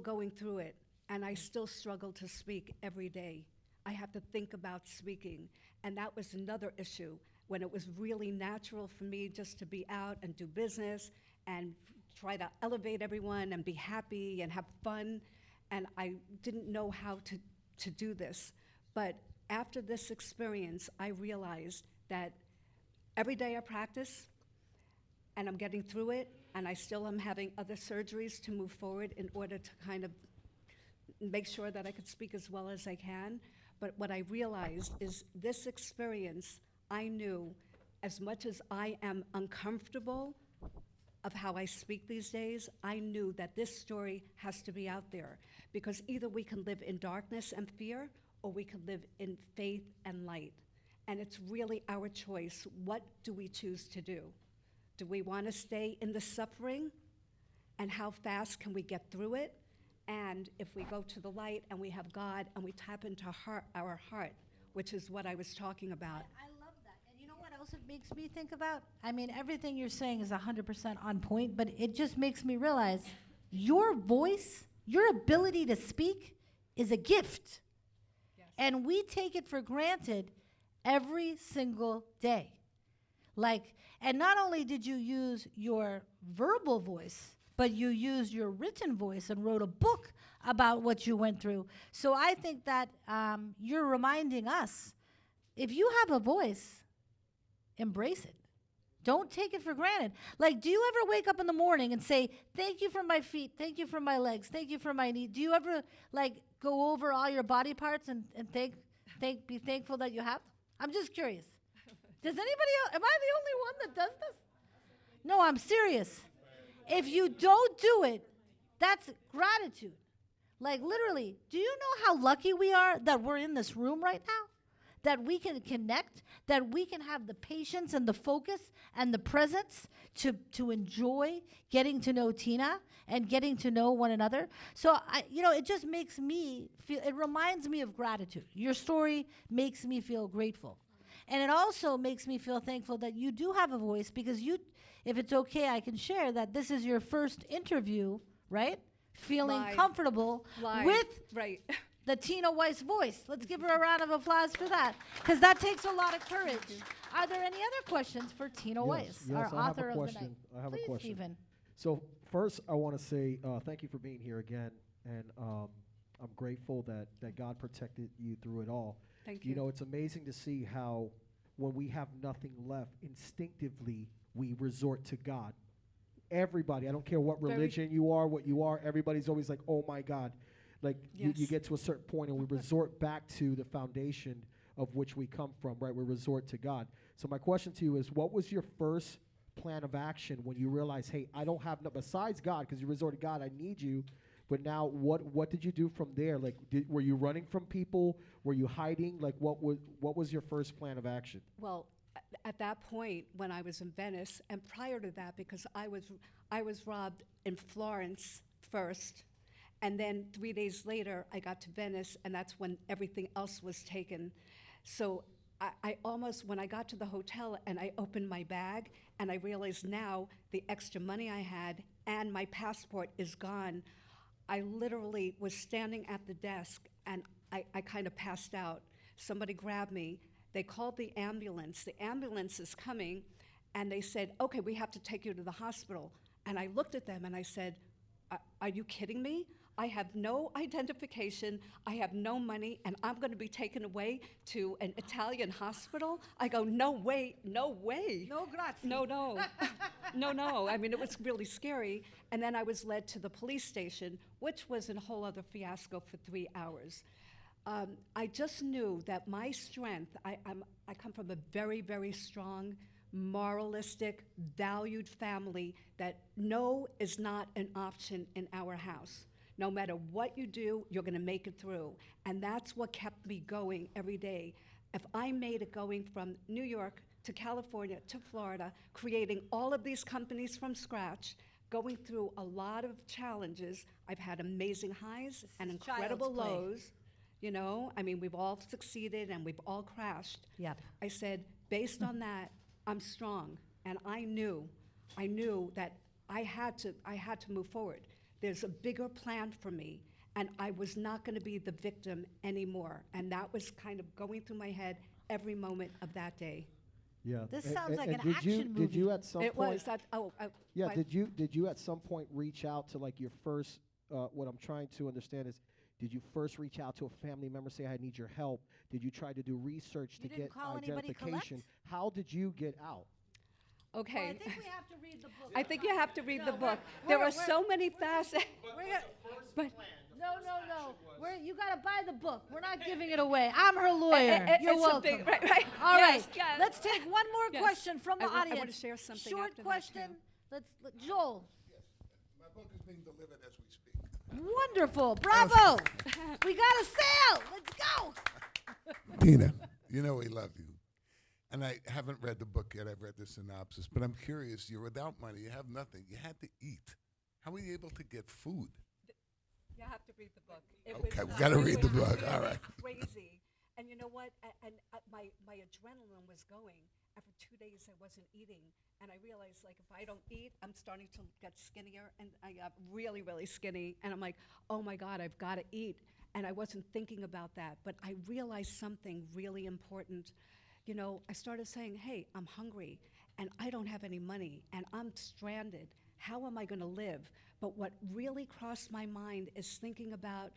going through it, and I still struggle to speak every day. I have to think about speaking, and that was another issue when it was really natural for me just to be out and do business and try to elevate everyone and be happy and have fun, and I didn't know how to do this. But after this experience, I realized that every day I practice, and I'm getting through it, and I still am having other surgeries to move forward in order to kind of make sure that I could speak as well as I can. But what I realized is this experience, I knew as much as I am uncomfortable of how I speak these days, I knew that this story has to be out there because either we can live in darkness and fear or we can live in faith and light. And it's really our choice. What do we choose to do? Do we want to stay in the suffering? And how fast can we get through it? And if we go to the light and we have God and we tap into our heart, which is what I was talking about. I love that. And you know what else it makes me think about? I mean, everything you're saying is 100% on point, but it just makes me realize your voice, your ability to speak is a gift. Yes. And we take it for granted every single day. Like, and not only did you use your verbal voice, but you used your written voice and wrote a book about what you went through. So I think that you're reminding us, if you have a voice, embrace it. Don't take it for granted. Like, do you ever wake up in the morning and say, thank you for my feet, thank you for my legs, thank you for my knee? Do you ever, like, go over all your body parts and be thankful that you have them? I'm just curious. Does anybody else, am I the only one that does this? No, I'm serious. If you don't do it, that's gratitude. Like, literally, do you know how lucky we are that we're in this room right now? That we can connect, that we can have the patience and the focus and the presence to enjoy getting to know Tina and getting to know one another. So, it just makes me feel, it reminds me of gratitude. Your story makes me feel grateful. And it also makes me feel thankful that you do have a voice because you, if it's okay, I can share that this is your first interview, right? feeling Live. comfortable Live. with Right. the Tina Weiss voice. Let's give her a round of applause for that, because that takes a lot of courage. Are there any other questions for Tina Weiss, yes, our I have author a of the question. night? I have a Please, question. Stephen. So first, I want to say thank you for being here again, and I'm grateful that God protected you through it all. Thank You you. know, it's amazing to see how when we have nothing left, instinctively we resort to God. Everybody, I don't care what Very- religion you are, what you are, everybody's always like, oh my God. Like you Yes. get to a certain point and we resort back to the foundation of which we come from, right? We resort to God. So my question to you is, what was your first plan of action when you realized, hey, I don't have no, besides God, because you resort to God, I need you. But now what did you do from there? Like, were you running from people? Were you hiding? Like, what was your first plan of action? Well, at that point, when I was in Venice, and prior to that, because I was robbed in Florence first, and then 3 days later, I got to Venice, and that's when everything else was taken. So I almost, when I got to the hotel and I opened my bag, and I realized now the extra money I had and my passport is gone, I literally was standing at the desk, and I kind of passed out. Somebody grabbed me. They called the ambulance. The ambulance is coming, and they said, okay, we have to take you to the hospital. And I looked at them and I said, are you kidding me? I have no identification, I have no money, and I'm gonna be taken away to an Italian hospital? I go, no way, no way. No, grazie. No, no. No. I mean, it was really scary. And then I was led to the police station, which was a whole other fiasco for 3 hours. I just knew that my strength, I come from a very, very strong, moralistic, valued family that no is not an option in our house. No matter what you do, you're gonna make it through. And that's what kept me going every day. If I made it going from New York to California to Florida, creating all of these companies from scratch, going through a lot of challenges, I've had amazing highs and is child's incredible play. lows. You know, I mean, we've all succeeded and we've all crashed. Yep. I said, based on that, I'm strong. And I knew that I had to move forward. There's a bigger plan for me, and I was not going to be the victim anymore. And that was kind of going through my head every moment of that day. Yeah. This A- sounds a- like and an did action you, movie. Did you at some It point? was that. Yeah. but- Did you at some point reach out to like your first? What I'm trying to understand is, did you first reach out to a family member, say I need your help? Did you try to do research You to didn't get call anybody identification? collect? How did you get out? Okay. Well, I think we have to read the book. I think you have to read the No, book. we're- There we're- are so many facets. But No. You gotta buy the book. We're not giving it away. I'm her lawyer. You're it's welcome. a big, right. All right. Yes, yes. Let's take one more Yes. question from the I audience. want to share something Short after that, question. too. Joel. My book is being delivered as we speak. Wonderful. Bravo. We got a sale. Let's go. Tina, you know we love you. And I haven't read the book yet. I've read the synopsis. But I'm curious. You're without money. You have nothing. You had to eat. How were you able to get food? You have to read the book. Okay, we gotta read the book. All right. Crazy. And you know what? My adrenaline was going. And for 2 days, I wasn't eating. And I realized, like, if I don't eat, I'm starting to get skinnier. And I got really, really skinny. And I'm like, oh my God, I've got to eat. And I wasn't thinking about that. But I realized something really important. You know, I started saying, hey, I'm hungry. And I don't have any money. And I'm stranded. How am I going to live? But what really crossed my mind is thinking about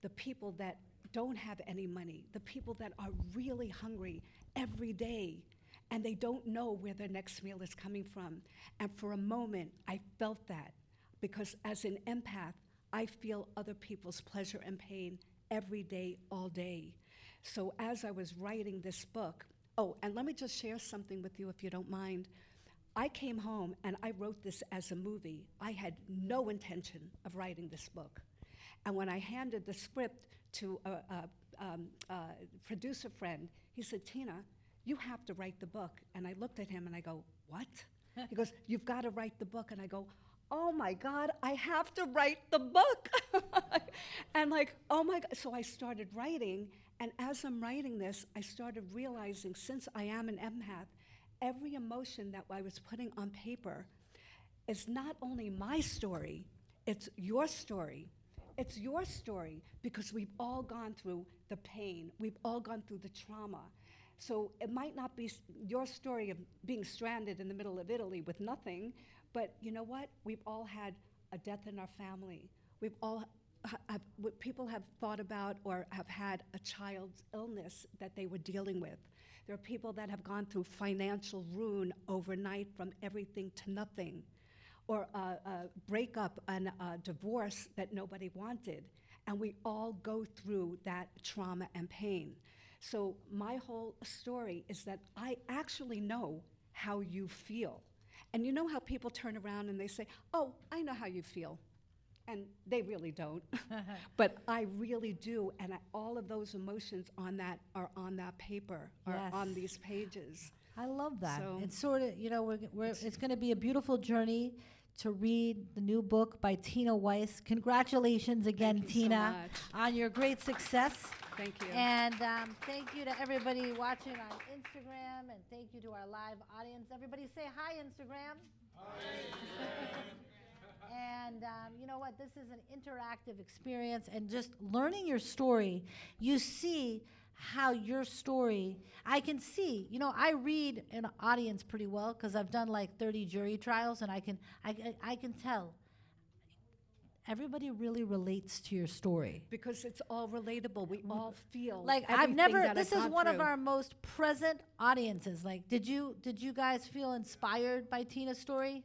the people that don't have any money, the people that are really hungry every day, and they don't know where their next meal is coming from. And for a moment, I felt that, because as an empath, I feel other people's pleasure and pain every day, all day. So as I was writing this book, and let me just share something with you if you don't mind. I came home and I wrote this as a movie. I had no intention of writing this book. And when I handed the script to a producer friend, he said, Tina, you have to write the book. And I looked at him and I go, what? He goes, you've got to write the book. And I go, oh my God, I have to write the book. And like, oh my God. So I started writing. And as I'm writing this, I started realizing, since I am an empath, every emotion that I was putting on paper is not only my story, it's your story. It's your story because we've all gone through the pain. We've all gone through the trauma. So it might not be your story of being stranded in the middle of Italy with nothing, but you know what? We've all had a death in our family. We've all people have thought about or have had a child's illness that they were dealing with. There are people that have gone through financial ruin overnight from everything to nothing, or a breakup and a divorce that nobody wanted. And we all go through that trauma and pain. So my whole story is that I actually know how you feel. And you know how people turn around and they say, oh, I know how you feel. And they really don't. But I really do. And all of those emotions are on that paper, are on these pages. I love that. So- It's sort of, it's going to be a beautiful journey to read the new book by Tina Weiss. Congratulations again, Thank you so Tina, much. on your great success. Thank you. And thank you to everybody watching on Instagram, and thank you to our live audience. Everybody say hi, Instagram. And you know what? This is an interactive experience, and just learning your story, you see how your story, I can see, I read an audience pretty well because I've done like 30 jury trials, and I can tell everybody really relates to your story. Because it's all relatable. We all feel Like this is one of our most present audiences. Like, did you guys feel inspired by Tina's story?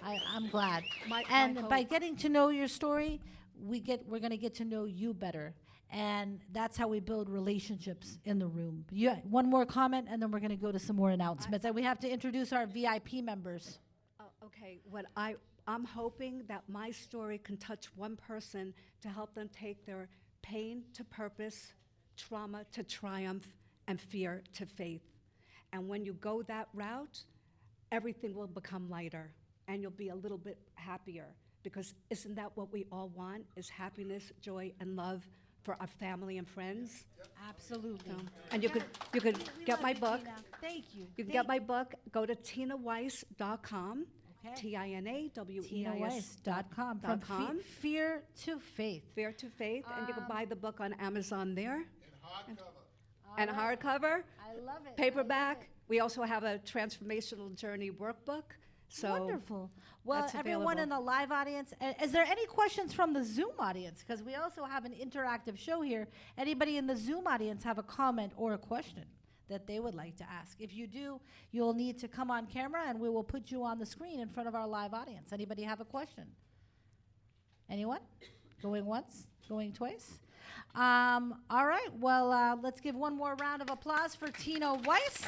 I'm glad. And by getting to know your story, we're going to get to know you better. And that's how we build relationships in the room. One more comment, and then we're going to go to some more announcements. And we have to introduce our VIP members. Okay, what I'm hoping that my story can touch one person to help them take their pain to purpose, trauma to triumph, and fear to faith. And when you go that route, everything will become lighter, and you'll be a little bit happier. Because isn't that what we all want, is happiness, joy, and love for our family and friends? Absolutely. And you could We get love my you, book. Tina. Thank you. You can get my book. Go to tinaweiss.com. Okay. TinaWeiss.com. TinaWeiss.com. From fear to faith. Fear to Faith, and you can buy the book on Amazon there. And hardcover. And hardcover, I love it. paperback. We also have a transformational journey workbook. So Wonderful. Well, that's everyone in the available. live audience, is there any questions from the Zoom audience? Because we also have an interactive show here. Anybody in the Zoom audience have a comment or a question that they would like to ask? If you do, you'll need to come on camera, and we will put you on the screen in front of our live audience. Anybody have a question? Anyone? Going once? Going twice? All right. Well, let's give one more round of applause for Tina Weiss.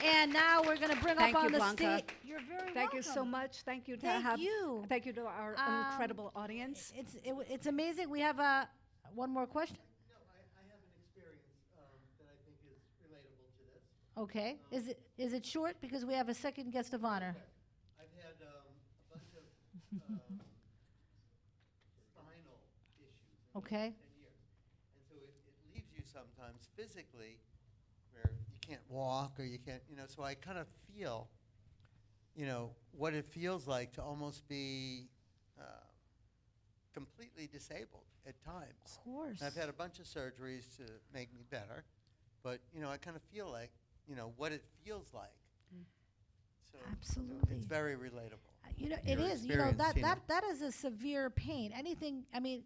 And now we're going to bring Thank up you, on the Blanca. stage. You're very welcome. Thank you so much. Thank you to Thank you. Thank you to our incredible audience. It's amazing. We have one more question. No, I have an experience that I think is relatable to this. Okay. Is it short? Because we have a second guest of honor. I've had a bunch of spinal issues in Okay. the last 10 years. And so it leaves you sometimes physically where you can't walk or you can't, so I kind of feel, what it feels like to almost be completely disabled at times. Of course. And I've had a bunch of surgeries to make me better, but, I kind of feel like, what it feels like. So Absolutely. it's very relatable. It Your is. experience, Tina. That is a severe pain. Anything. I mean,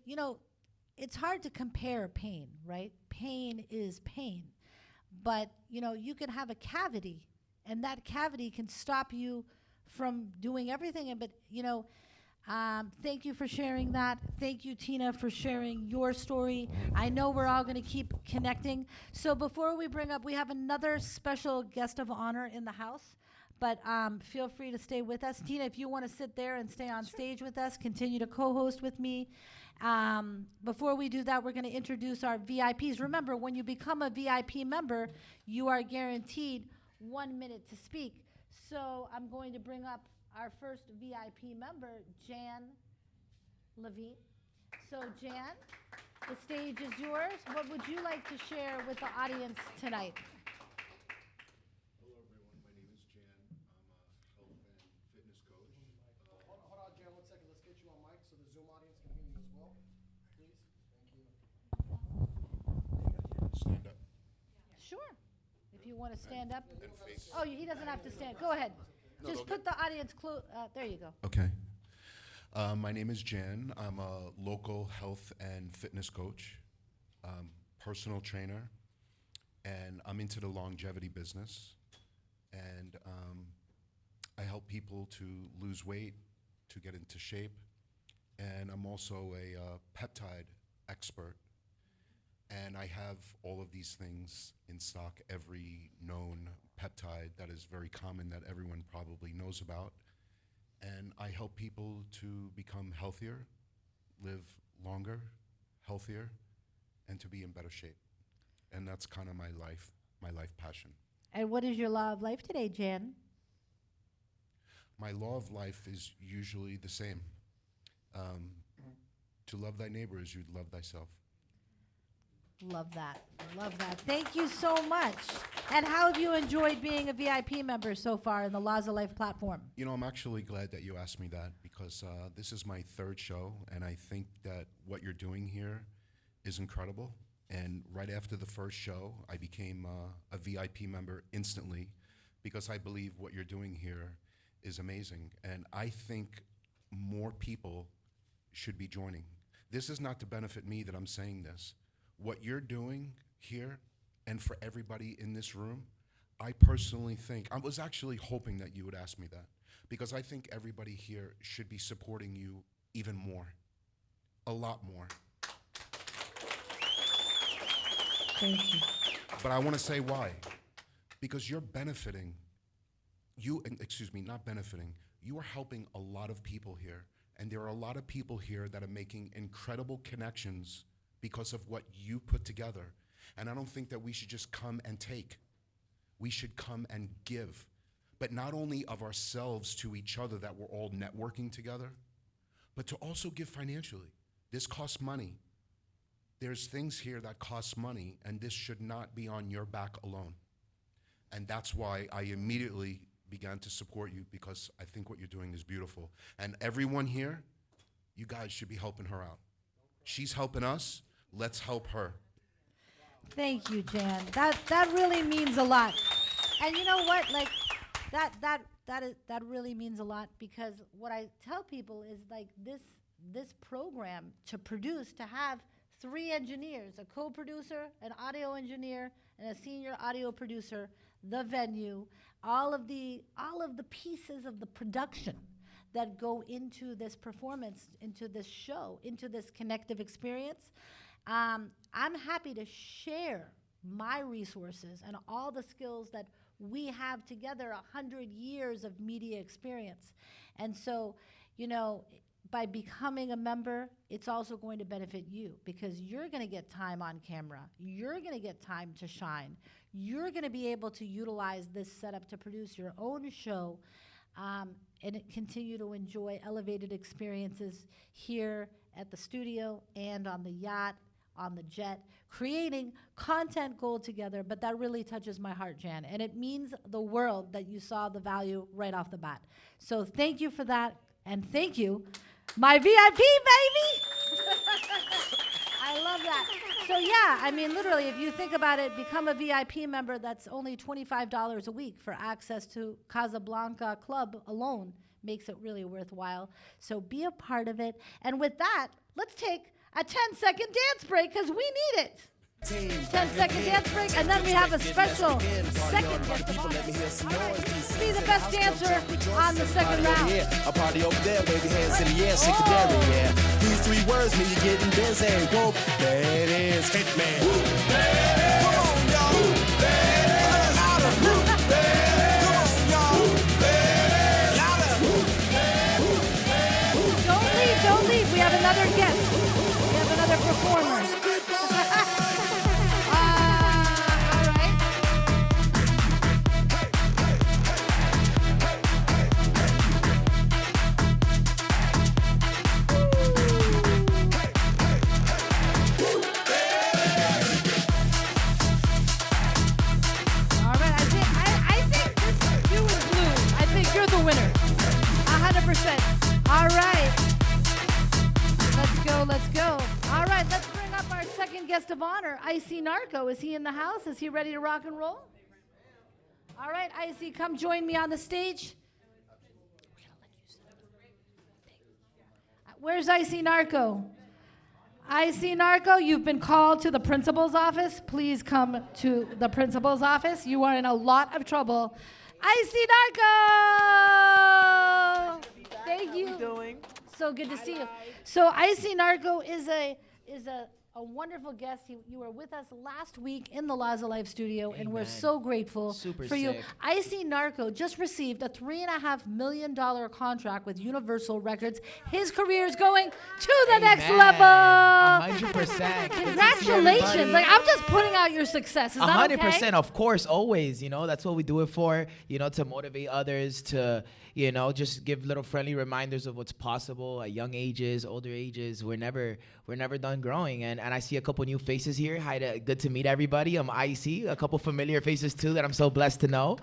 it's hard to compare pain, right? Pain is pain, but you can have a cavity, and that cavity can stop you from doing everything. But thank you for sharing that. Thank you, Tina, for sharing your story. I know we're all going to keep connecting. So before we bring up, we have another special guest of honor in the house. But feel free to stay with us. Tina, if you want to sit there and stay on stage with us, continue to co-host with me. Before we do that, we're going to introduce our VIPs. Remember, when you become a VIP member, you are guaranteed 1 minute to speak. So I'm going to bring up our first VIP member, Jan Levine. So Jan, the stage is yours. What would you like to share with the audience tonight? Hello, everyone. My name is Jan. I'm a health and fitness coach. Hold on, Jan, 1 second. Let's get you on mic so the Zoom audience can hear you as well, please? Thank you. Stand up Sure. If you want to stand up. and face. Oh, he doesn't have to stand. Go ahead. Just put the audience close. There you go. Okay. My name is Jan. I'm a local health and fitness coach, personal trainer, and I'm into the longevity business. And I help people to lose weight, to get into shape, and I'm also a peptide expert. And I have all of these things in stock, every known peptide that is very common that everyone probably knows about. And I help people to become healthier, live longer, healthier, and to be in better shape. And that's kind of my life passion. And what is your law of life today, Jan? My law of life is usually the same. To love thy neighbor as you'd love thyself. Love that. Love that. Thank you so much. And how have you enjoyed being a VIP member so far in the Laws of Life platform? You know, I'm actually glad that you asked me that because this is my third show, and I think that what you're doing here is incredible. And right after the first show, I became a VIP member instantly because I believe what you're doing here is amazing. And I think more people should be joining. This is not to benefit me that I'm saying this. What you're doing here, and for everybody in this room, I personally think, I was actually hoping that you would ask me that, because I think everybody here should be supporting you even more, a lot more. Thank you. But I want to say why. Because you're benefiting, not benefiting, you are helping a lot of people here. And there are a lot of people here that are making incredible connections because of what you put together. And I don't think that we should just come and take. We should come and give. But not only of ourselves to each other that we're all networking together, but to also give financially. This costs money. There's things here that cost money, and this should not be on your back alone. And that's why I immediately began to support you, because I think what you're doing is beautiful. And everyone here, you guys should be helping her out. She's helping us. Let's help her. Thank you, Jan. That really means a lot. And you know what? Like that really means a lot, because what I tell people is like this program to produce, to have 3 engineers, a co-producer, an audio engineer, and a senior audio producer, the venue, all of the pieces of the production that go into this performance, into this show, into this connective experience. I'm happy to share my resources and all the skills that we have together, 100 years of media experience. And so, you know, by becoming a member, it's also going to benefit you, because you're going to get time on camera. You're going to get time to shine. You're going to be able to utilize this setup to produce your own show and continue to enjoy elevated experiences here at the studio and on the yacht, on the jet, creating content gold together. But that really touches my heart, Jan, and it means the world that you saw the value right off the bat. So thank you for that, and thank you, my VIP, baby! I love that. So yeah, I mean, literally, if you think about it, become a VIP member. That's only $25 a week for access to Casablanca Club alone. Makes it really worthwhile. So be a part of it. And with that, let's take a 10-second dance break, because we need it. 10-second dance break, and then we have a special second guest of honor. All right, be the best dancer on the second round. Yeah, a party over there, wave your hands in the air, shake the dairy, yeah. These 3 words mean you're getting busy. Whoop, that is Hitman. Come on, y'all. Louder. Come on, y'all. Louder. Don't leave. We have another guest. We have another performer. All right. second guest of honor, Icy Narco. Is he in the house? Is he ready to rock and roll? All right, Icy, come join me on the stage. Where's Icy Narco? Icy Narco, you've been called to the principal's office. Please come to the principal's office. You are in a lot of trouble. Icy Narco! Thank you. How you doing? So good to see you. So Icy Narco is a wonderful guest. You were with us last week in the Laws of Life studio, and we're so grateful for you. Icy Narco just received a $3.5 million contract with Universal Records. His career is going to the next level. 100%. Congratulations. Like, I'm just putting out your success. Is that 100%, okay? of course, always. That's what we do it for, to motivate others, to, just give little friendly reminders of what's possible at young ages, older ages. We're never done growing. And I see a couple new faces here. Good to meet everybody. I'm Icy. A couple familiar faces too that I'm so blessed to know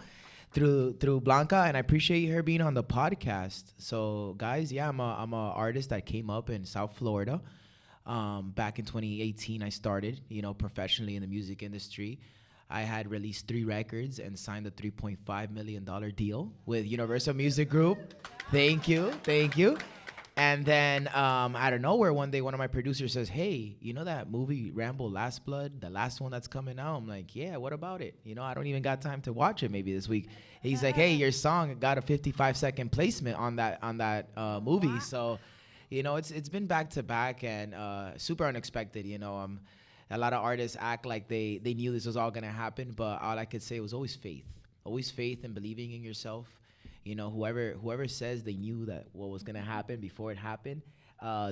through Blanca, and I appreciate her being on the podcast. So guys, yeah, I'm a artist that came up in South Florida. Back in 2018, I started, professionally in the music industry. I had released 3 records and signed a $3.5 million deal with Universal Music Group. Thank you. And then out of nowhere, one day, one of my producers says, hey, you know that movie Rambo Last Blood, the last one that's coming out? I'm like, yeah, what about it? I don't even got time to watch it maybe this week. He's like, hey, your song got a 55-second placement on that movie. Wow. So, it's been back to back and super unexpected. A lot of artists act like they knew this was all going to happen, but all I could say was always faith and believing in yourself. Whoever says they knew that what was gonna happen before it happened,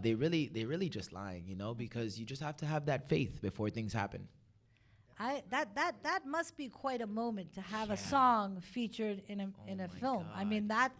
they really just lying, because you just have to have that faith before things happen. That must be quite a moment to have a song featured in a film. God. I mean, Yes.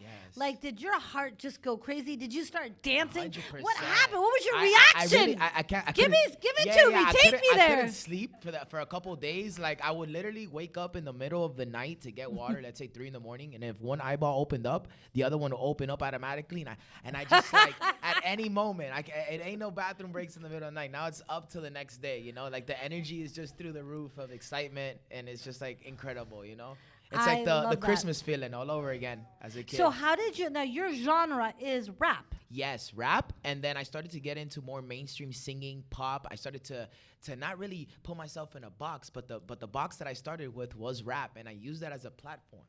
did your heart just go crazy? Did you start dancing? 100%. What happened? What was your reaction? I can't. Give it to me. Take me I there. couldn't sleep for a couple of days. Like, I would literally wake up in the middle of the night to get water. Let's say 3 a.m, and if one eyeball opened up, the other one would open up automatically, and I just like at any moment, it ain't no bathroom breaks in the middle of the night. Now it's up to the next day. Like the energy is just through the roof of excitement, and it's just like incredible. It's like the Christmas feeling all over again as a kid. So how did you? Now your genre is rap. Yes, rap, and then I started to get into more mainstream singing, pop. I started to not really put myself in a box, but the box that I started with was rap, and I use that as a platform.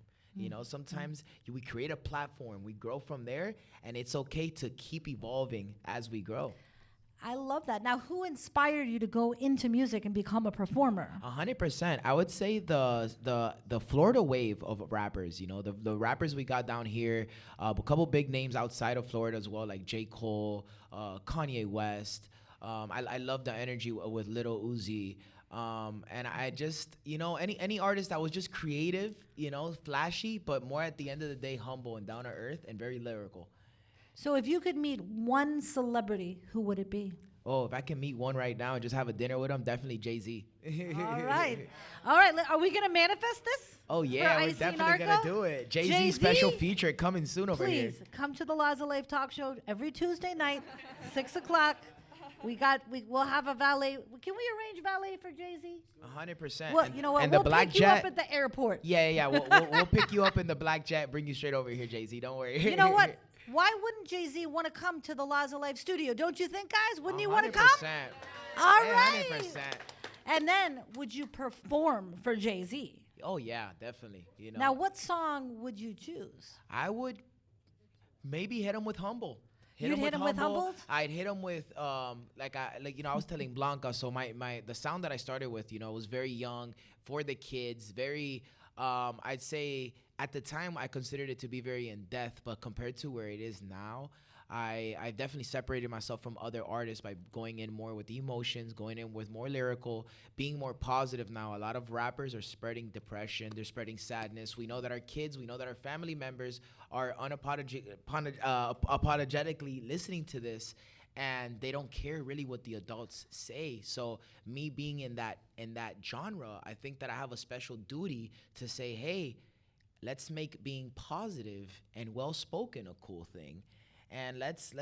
Sometimes we create a platform, we grow from there, and it's okay to keep evolving as we grow. I love that. Now, who inspired you to go into music and become a performer? 100%. I would say the Florida wave of rappers. The rappers we got down here. A couple big names outside of Florida as well, like J. Cole, Kanye West. I love the energy with Lil Uzi. And I just, any artist that was just creative, flashy, but more at the end of the day humble and down to earth and very lyrical. So if you could meet one celebrity, who would it be? Oh, if I can meet one right now and just have a dinner with him, definitely Jay-Z. All right. Are we going to manifest this? Oh, yeah, we're definitely going to do it. Jay-Z special feature coming soon over here. Please, come to the Laws of Life talk show every Tuesday night, 6 o'clock. We'll have a valet. Can we arrange valet for Jay-Z? 100%. Well, you know what? And We'll the black pick jet. you up at the airport. Yeah. We'll pick you up in the black jet, bring you straight over here, Jay-Z. Don't worry. You know what? Why wouldn't Jay-Z want to come to the Laws of Life studio? Don't you think, guys? Wouldn't he want to come? 100%. All right. 100%. And then, would you perform for Jay-Z? Oh, yeah, definitely. Now, what song would you choose? I would maybe hit him with Humble. You'd hit him with Humble? I'd hit him with I was telling Blanca. So the sound that I started with, was very young for the kids. Very, I'd say at the time I considered it to be very in depth, but compared to where it is now, I definitely separated myself from other artists by going in more with the emotions, going in with more lyrical, being more positive now. A lot of rappers are spreading depression. They're spreading sadness. We know that our kids, we know that our family members are unapologetically listening to this, and they don't care really what the adults say. So me being in that genre, I think that I have a special duty to say, hey, let's make being positive and well-spoken a cool thing. and let's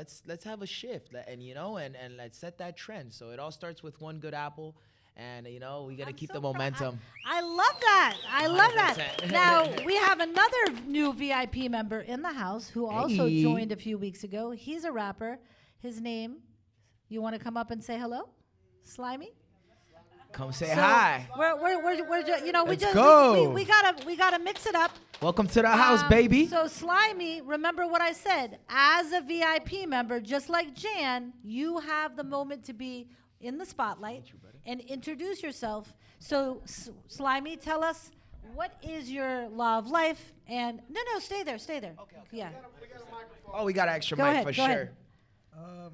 have a shift, and and let's set that trend. So it all starts with one good apple, and we gotta keep the momentum. I love that. I love that. 100%. Now, we have another new VIP member in the house who also Hey. joined a few weeks ago. He's a rapper. His name, you want to come up and say hello? Slimy? Come say So hi. we go. we gotta mix it up. Welcome to the house, baby. So Slimy, remember what I said. As a VIP member, just like Jan, you have the moment to be in the spotlight and introduce yourself. So Slimy, tell us, what is your law of life? And no, stay there. Okay. Yeah. Oh, we got an extra Go mic ahead, for go sure. ahead.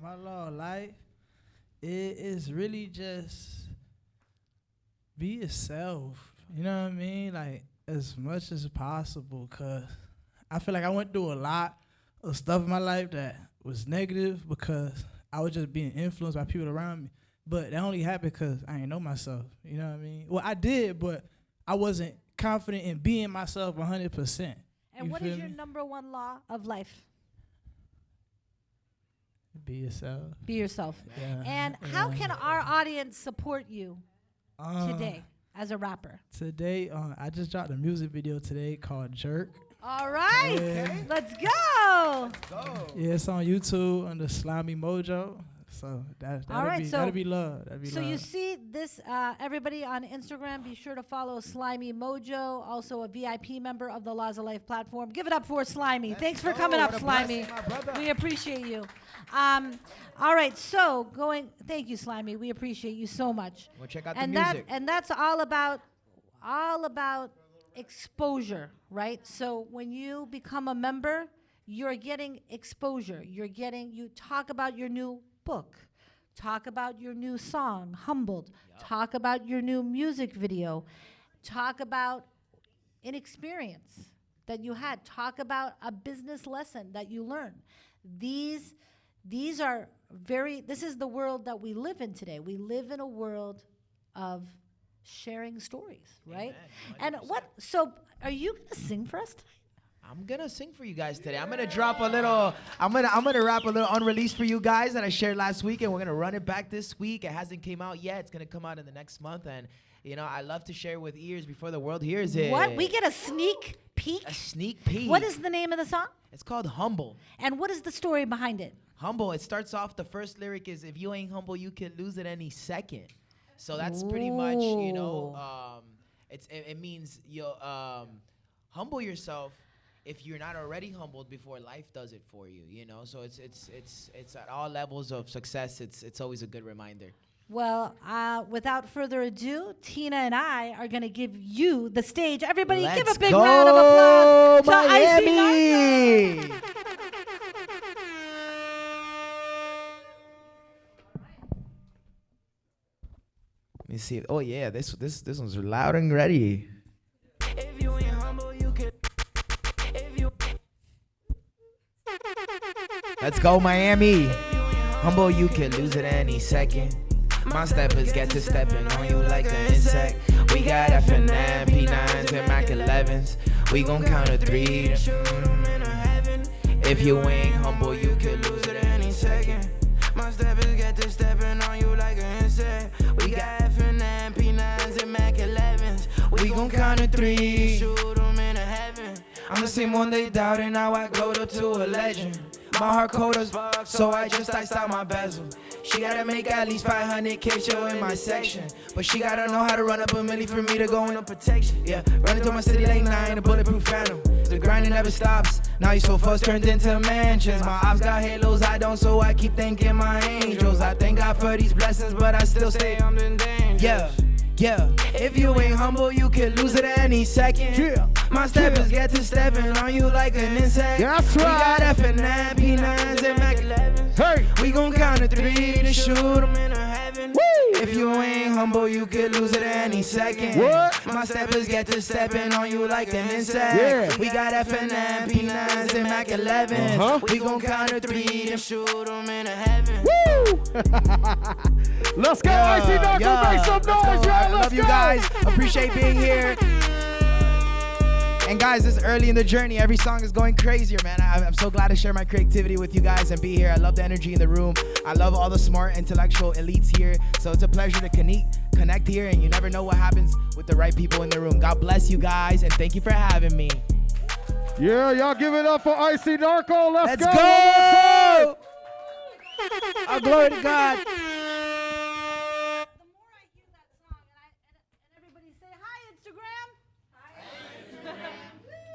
My law of life, it is really just be yourself. You know what I mean? Like, as much as possible, because I feel like I went through a lot of stuff in my life that was negative because I was just being influenced by people around me. But that only happened because I didn't know myself. You know what I mean? Well, I did, but I wasn't confident in being myself 100%. And what is your number one law of life? Be yourself. Be yourself. Yeah. And how can our audience support you today as a rapper? Today, I just dropped a music video today called Jerk. All right, let's go. Yeah, it's on YouTube under Slimy Mojo. So that'll be love. So you see this, everybody on Instagram, be sure to follow Slimy Mojo, also a VIP member of the Laws of Life platform. Give it up for Slimy. Thanks for coming up, Slimy. We appreciate you. All right, so thank you, Slimy. We appreciate you so much. Well, check out the music. And that's all about exposure, right? So when you become a member, you're getting exposure. You talk about your new book, talk about your new song, Humbled, talk about your new music video, talk about an experience that you had, talk about a business lesson that you learned. These are this is the world that we live in today. We live in a world of sharing stories, right? Amen, and so are you gonna sing for us tonight? I'm gonna sing for you guys today. I'm gonna drop a little. I'm gonna rap a little unreleased for you guys that I shared last week, and we're gonna run it back this week. It hasn't came out yet. It's gonna come out in the next month, and I love to share with ears before the world hears it. What? We get a sneak peek? A sneak peek. What is the name of the song? It's called Humble. And what is the story behind it? Humble. It starts off. The first lyric is, "If you ain't humble, you can lose it any second." So that's pretty much, it means you humble yourself. If you're not already humbled before life does it for you, so it's at all levels of success. It's always a good reminder. Well, without further ado, Tina and I are going to give you the stage. Everybody, give a big round of applause to Miami. Icy Narco. Let me see. Oh yeah, this one's loud and ready. If you ain't humble, you can. Let's go, Miami. Humble, you can lose it any second. My steppers get to stepping on you like an insect. We got FN, P9s, and Mac 11s. We gon' count to 3 to shoot 'em into heaven. If you ain't humble, you can lose it any second. My steppers get to stepping on you like an insect. We got FN, P9s, and Mac 11s. We gon' count to 3 to shoot 'em into heaven. I'm the same one they doubted, now I go to a legend. My heart cold as fuck, so I just iced out my bezel. She gotta make at least 500K show in my section. But she gotta know how to run up a milli for me to go into protection. Yeah, running through my city late night, a bulletproof phantom. The grinding never stops, now you so fast turned into mansions. My ops got halos, I don't, so I keep thanking my angels. I thank God for these blessings, but I still stay on the danger. Yeah, if you ain't humble, you can lose it any second. Yeah. My steppers get to stepping on you like an insect. That's right. We got FN, P9s, and Mac 11s. Hey. We gon' count to 3 to shoot 'em into heaven. Woo. If you ain't humble, you could lose it any second. What? My steppers get to stepping on you like an insect. Yeah. We got FN, P9s, and Mac 11s. We gon' count to 3 to shoot 'em into heaven. Woo! Let's go, Icy Narco, make some noise, y'all. I love you guys. Appreciate being here. And guys, it's early in the journey. Every song is going crazier, man. I'm so glad to share my creativity with you guys and be here. I love the energy in the room. I love all the smart, intellectual elites here. So it's a pleasure to connect here, and you never know what happens with the right people in the room. God bless you guys, and thank you for having me. Yeah, y'all give it up for Icy Narco. Let's Let's go. go! Glory to God. Everybody say hi, Instagram.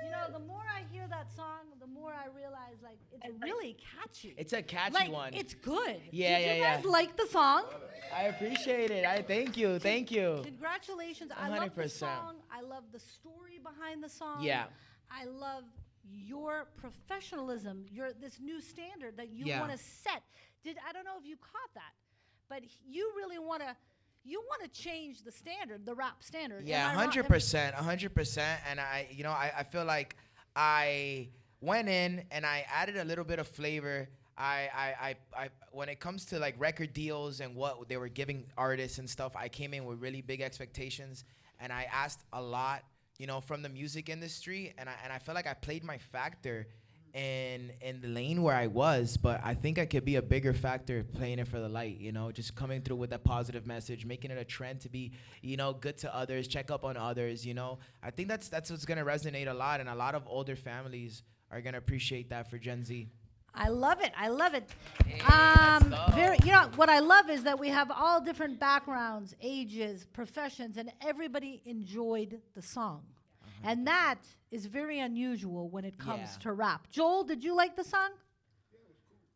You know, the more I hear that song, the more I realize, like, it's really catchy. It's a catchy like, one. It's good. Yeah, Did yeah, you yeah. guys like the song? I appreciate it. Thank you. Congratulations. I love the 100%. song. I love the story behind the song. Yeah. I love your professionalism, this new standard that you Yeah. want to set. I don't know if you caught that, but you really want to change the standard, the rap standard. Yeah, Am I wrong? 100%. And I feel like I went in and I added a little bit of flavor. I when it comes to like record deals and what they were giving artists and stuff, I came in with really big expectations, and I asked a lot, from the music industry, and I felt like I played my factor in the lane where I was, but I think I could be a bigger factor playing it for the light, just coming through with a positive message, making it a trend to be, good to others, check up on others, I think that's what's gonna resonate a lot, and a lot of older families are gonna appreciate that for Gen Z. I love it. Hey, let's go. What I love is that we have all different backgrounds, ages, professions, and everybody enjoyed the song. And that is very unusual when it comes to rap. Joel, did you like the song?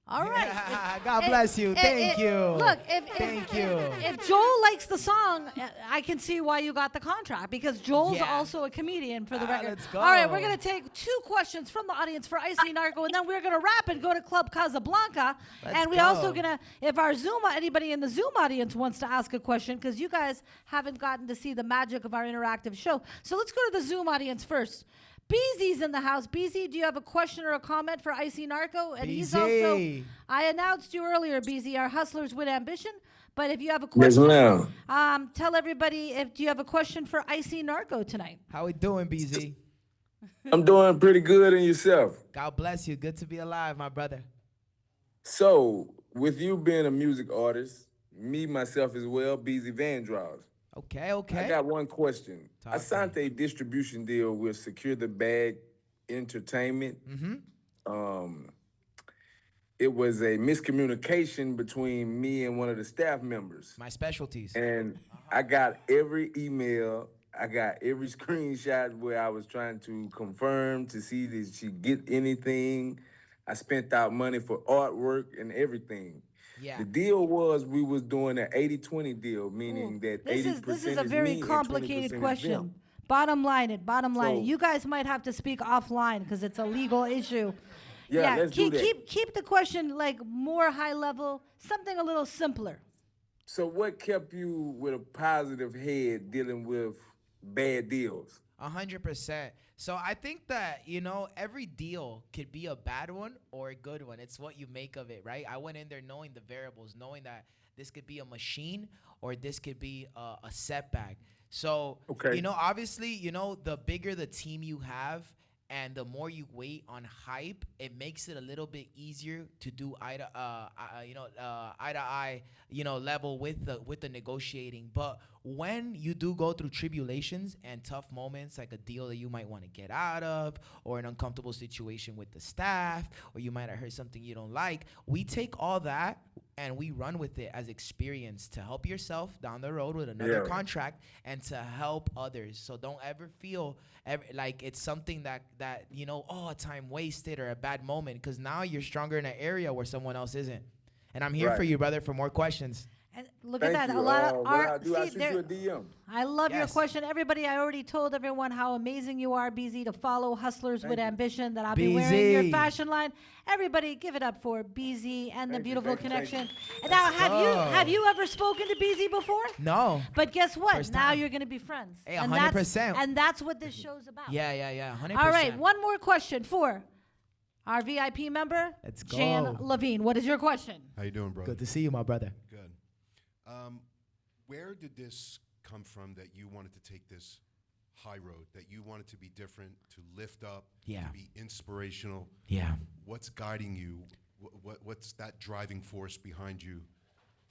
All right. God bless you. Thank you. Look, Thank you. if Joel likes the song, I can see why you got the contract, because Joel's also a comedian, for the record. Let's go. All right, we're going to take 2 questions from the audience for Icy Narco, and then we're going to wrap and go to Club Casablanca. Let's we go. also going to, if anybody in the Zoom audience wants to ask a question, because you guys haven't gotten to see the magic of our interactive show. So let's go to the Zoom audience first. Beezy's in the house. Beezy, do you have a question or a comment for Icy Narco? And he's also, I announced you earlier, Beezy, our Hustlers with Ambition. But if you have a question, Yes, ma'am. Tell everybody, do you have a question for Icy Narco tonight? How we doing, BZ? I'm doing pretty good, and yourself? God bless you. Good to be alive, my brother. So, with you being a music artist, me, myself as well, BZ Vandross. Okay. I got one question. Talk I to signed a distribution deal with Secure the Bag Entertainment. It was a miscommunication between me and one of the staff members. My specialties. And I got every email, I got every screenshot where I was trying to confirm to see did she get anything. I spent out money for artwork and everything. Yeah. The deal was we was doing an 80-20 deal, meaning that 80% This is a very me complicated and 20% is question. them. Bottom line it. So- You guys might have to speak offline because it's a legal issue. Yeah, let's do that. Keep the question like more high level, something a little simpler. So what kept you with a positive head dealing with bad deals? 100%. So I think that, every deal could be a bad one or a good one. It's what you make of it, right? I went in there knowing the variables, knowing that this could be a machine or this could be a setback. So, obviously, the bigger the team you have and the more you wait on hype, it makes it a little bit easier to do eye to eye, level with the negotiating. But when you do go through tribulations and tough moments, like a deal that you might want to get out of, or an uncomfortable situation with the staff, or you might have heard something you don't like, we take all that and we run with it as experience to help yourself down the road with another contract and to help others. So don't ever feel like it's something that a time wasted or a bad moment, because now you're stronger in an area where someone else isn't. And I'm here for you, brother, for more questions. And look Thank at that. you. A lot of what art. I do, I shoot you a DM. I love your Yes. question. Everybody, I already told everyone how amazing you are, BZ, to follow Hustlers with Ambition, that I'll be wearing your BZ. fashion line. Everybody, give it up for BZ and the beautiful thank you, thank connection. you. And now, Let's have go. you ever spoken to BZ before? No. But guess what? First Now time. you're going to be friends. Hey, And 100%. And that's what this show's about. Yeah, 100%. All right, one more question for our VIP member, Let's go. Jan Levine. What is your question? How you doing, brother? Good to see you, my brother. Good. Where did this come from that you wanted to take this high road, that you wanted to be different, to lift up, Yeah. to be inspirational. Yeah. What's guiding you? What's that driving force behind you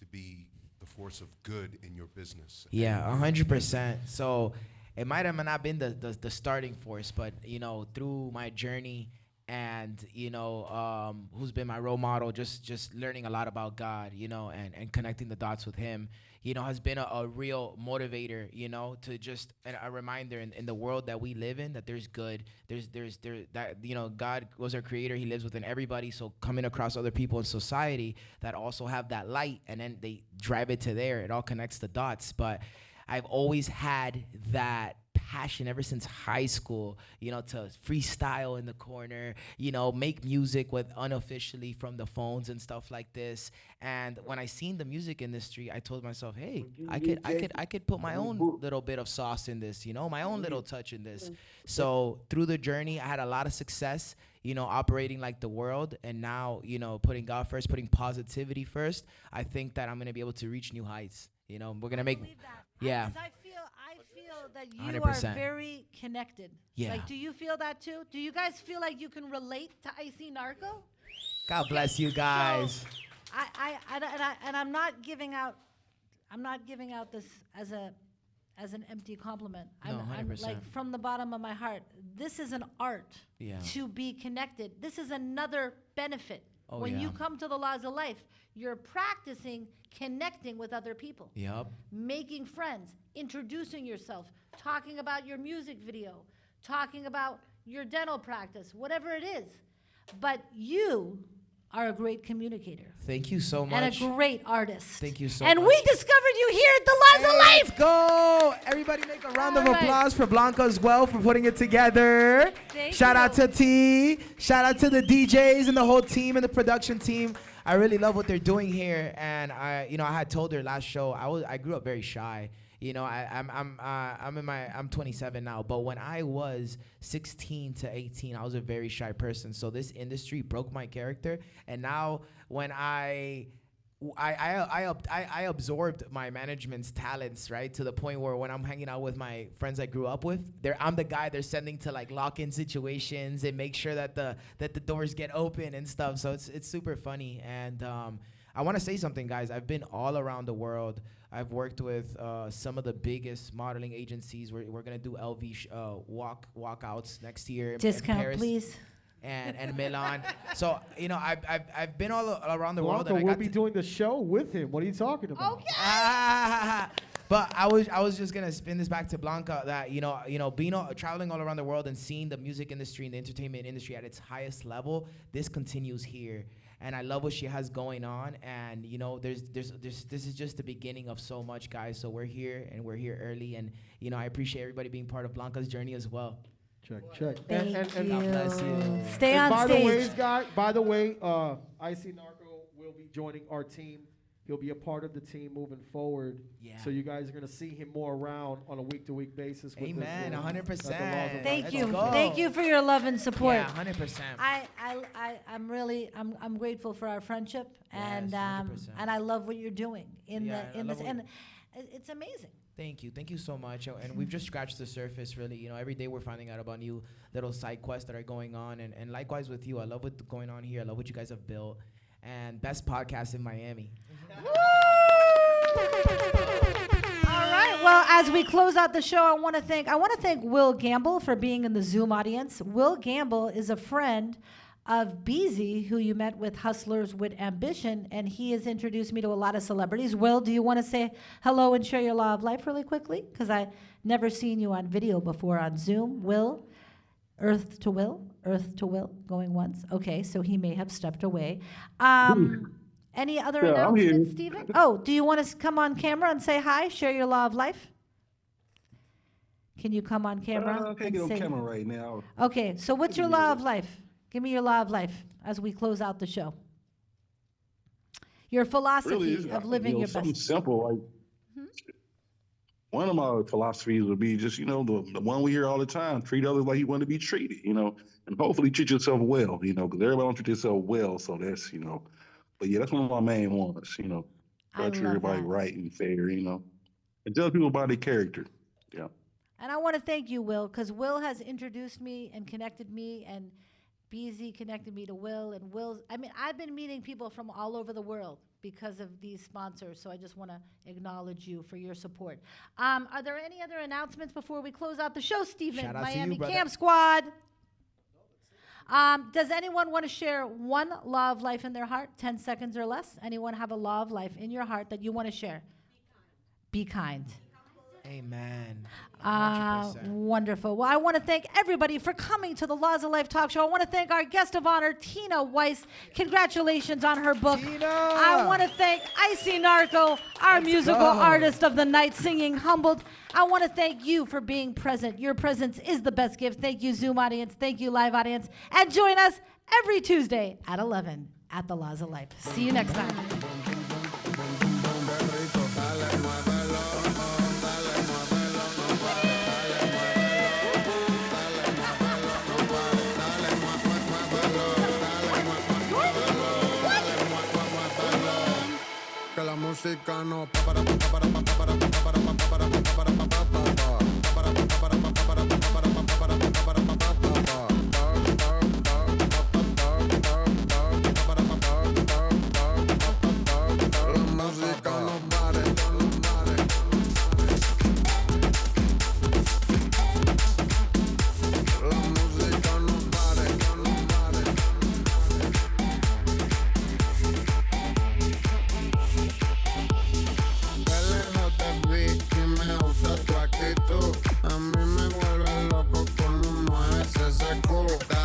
to be the force of good in your business? Yeah, 100%. So it might have not been the starting force, but through my journey and who's been my role model, just learning a lot about God, and connecting the dots with Him, has been a real motivator, to just a reminder in the world that we live in, that there's good, there's that God was our creator, He lives within everybody. So coming across other people in society that also have that light, and then they drive it to there, it all connects the dots. But I've always had that passion ever since high school, to freestyle in the corner, make music with unofficially from the phones and stuff like this. And when I seen the music industry, I told myself, hey, I could put my own little bit of sauce in this, my own little touch in this. So through the journey, I had a lot of success, operating like the world. And now, putting God first, putting positivity first, I think that I'm going to be able to reach new heights. We're going to make, yeah. Because I feel that you 100%. are very connected. Yeah. Like, do you feel that too? Do you guys feel like you can relate to Icy Narco? God bless you guys. So, I'm not giving out this as an empty compliment. No, I'm 100%. like, from the bottom of my heart, this is an art to be connected. This is another benefit. When you come to the laws of life, you're practicing connecting with other people. Yep. Making friends, introducing yourself, talking about your music video, talking about your dental practice, whatever it is. But you are a great communicator. Thank you so much. And a great artist. Thank you so and much. And we discovered you here at the Laws of Life. Let's go. Everybody make a round of applause for Blanca as well for putting it together. Shout out to T. Shout out to the DJs and the whole team and the production team. I really love what they're doing here. And I had told her last show, I grew up very shy. I'm 27 now, but when I was 16 to 18, I was a very shy person. So this industry broke my character, and now when I absorbed my management's talents, right, to the point where when I'm hanging out with my friends I grew up with, I'm the guy they're sending to like lock-in situations and make sure that the doors get open and stuff. So it's super funny. And I want to say something, guys. I've been all around the world. I've worked with some of the biggest modeling agencies. We're gonna do LV walkouts next year. Discount, in Paris please. And Milan. So I've been all around the world. Blanca, And we'll be doing the show with him. What are you talking about? Okay. But I was just gonna spin this back to Blanca, that being traveling all around the world and seeing the music industry and the entertainment industry at its highest level. This continues here. And I love what she has going on, and this is just the beginning of so much, guys. So we're here, and we're here early, and I appreciate everybody being part of Blanca's journey as well. Check. Thank you. God bless you. Stay on stage. By the way, Icy Narco will be joining our team. He'll be a part of the team moving forward. Yeah. So you guys are going to see him more around on a week-to-week basis. With Amen. 100%. Thank you. Thank you for your love and support. Yeah, 100%. I'm grateful for our friendship, and Yes, 100%. and I love what you're doing in Yeah, I this, love what and it's amazing. Thank you so much. And we've just scratched the surface, really. Every day we're finding out about new little side quests that are going on, and likewise with you. I love what's going on here. I love what you guys have built, and best podcast in Miami. All right. Well, as we close out the show, I want to thank Will Gamble for being in the Zoom audience. Will Gamble is a friend of Beezy, who you met with Hustlers with Ambition, and he has introduced me to a lot of celebrities. Will, do you want to say hello and share your law of life really quickly? Because I never seen you on video before on Zoom. Will, Earth to Will, going once. Okay, so he may have stepped away. Any other announcements, Stephen? Oh, do you want to come on camera and say hi, share your law of life? Can you come on camera? I can't get on camera right now. Okay, so what's your law of life? Give me your law of life as we close out the show. Your philosophy of living your something best. simple. Like one of my philosophies would be just, the one we hear all the time: treat others like you want to be treated. And hopefully treat yourself well. Because everybody don't treat themselves well. So that's But yeah, that's one of my main ones. Try to treat everybody right and fair. And tell people about their character. Yeah. And I want to thank you, Will, because Will has introduced me and connected me, and BZ connected me to Will. And I've been meeting people from all over the world because of these sponsors, so I just want to acknowledge you for your support. Are there any other announcements before we close out the show, Stephen? Shout out to you, Miami brother. Camp Squad. Does anyone want to share one law of life in their heart, 10 seconds or less? Anyone have a law of life in your heart that you want to share? Be kind. Amen. Wonderful. Well, I want to thank everybody for coming to the Laws of Life talk show. I want to thank our guest of honor, Tina Weiss. Congratulations on her book. Tina! I want to thank Icy Narco, our musical artist of the night, singing Humbled. I want to thank you for being present. Your presence is the best gift. Thank you, Zoom audience. Thank you, live audience. And join us every Tuesday at 11 at the Laws of Life. See you next time. Que la música no a mí me vuelve loco como mueves ese culo.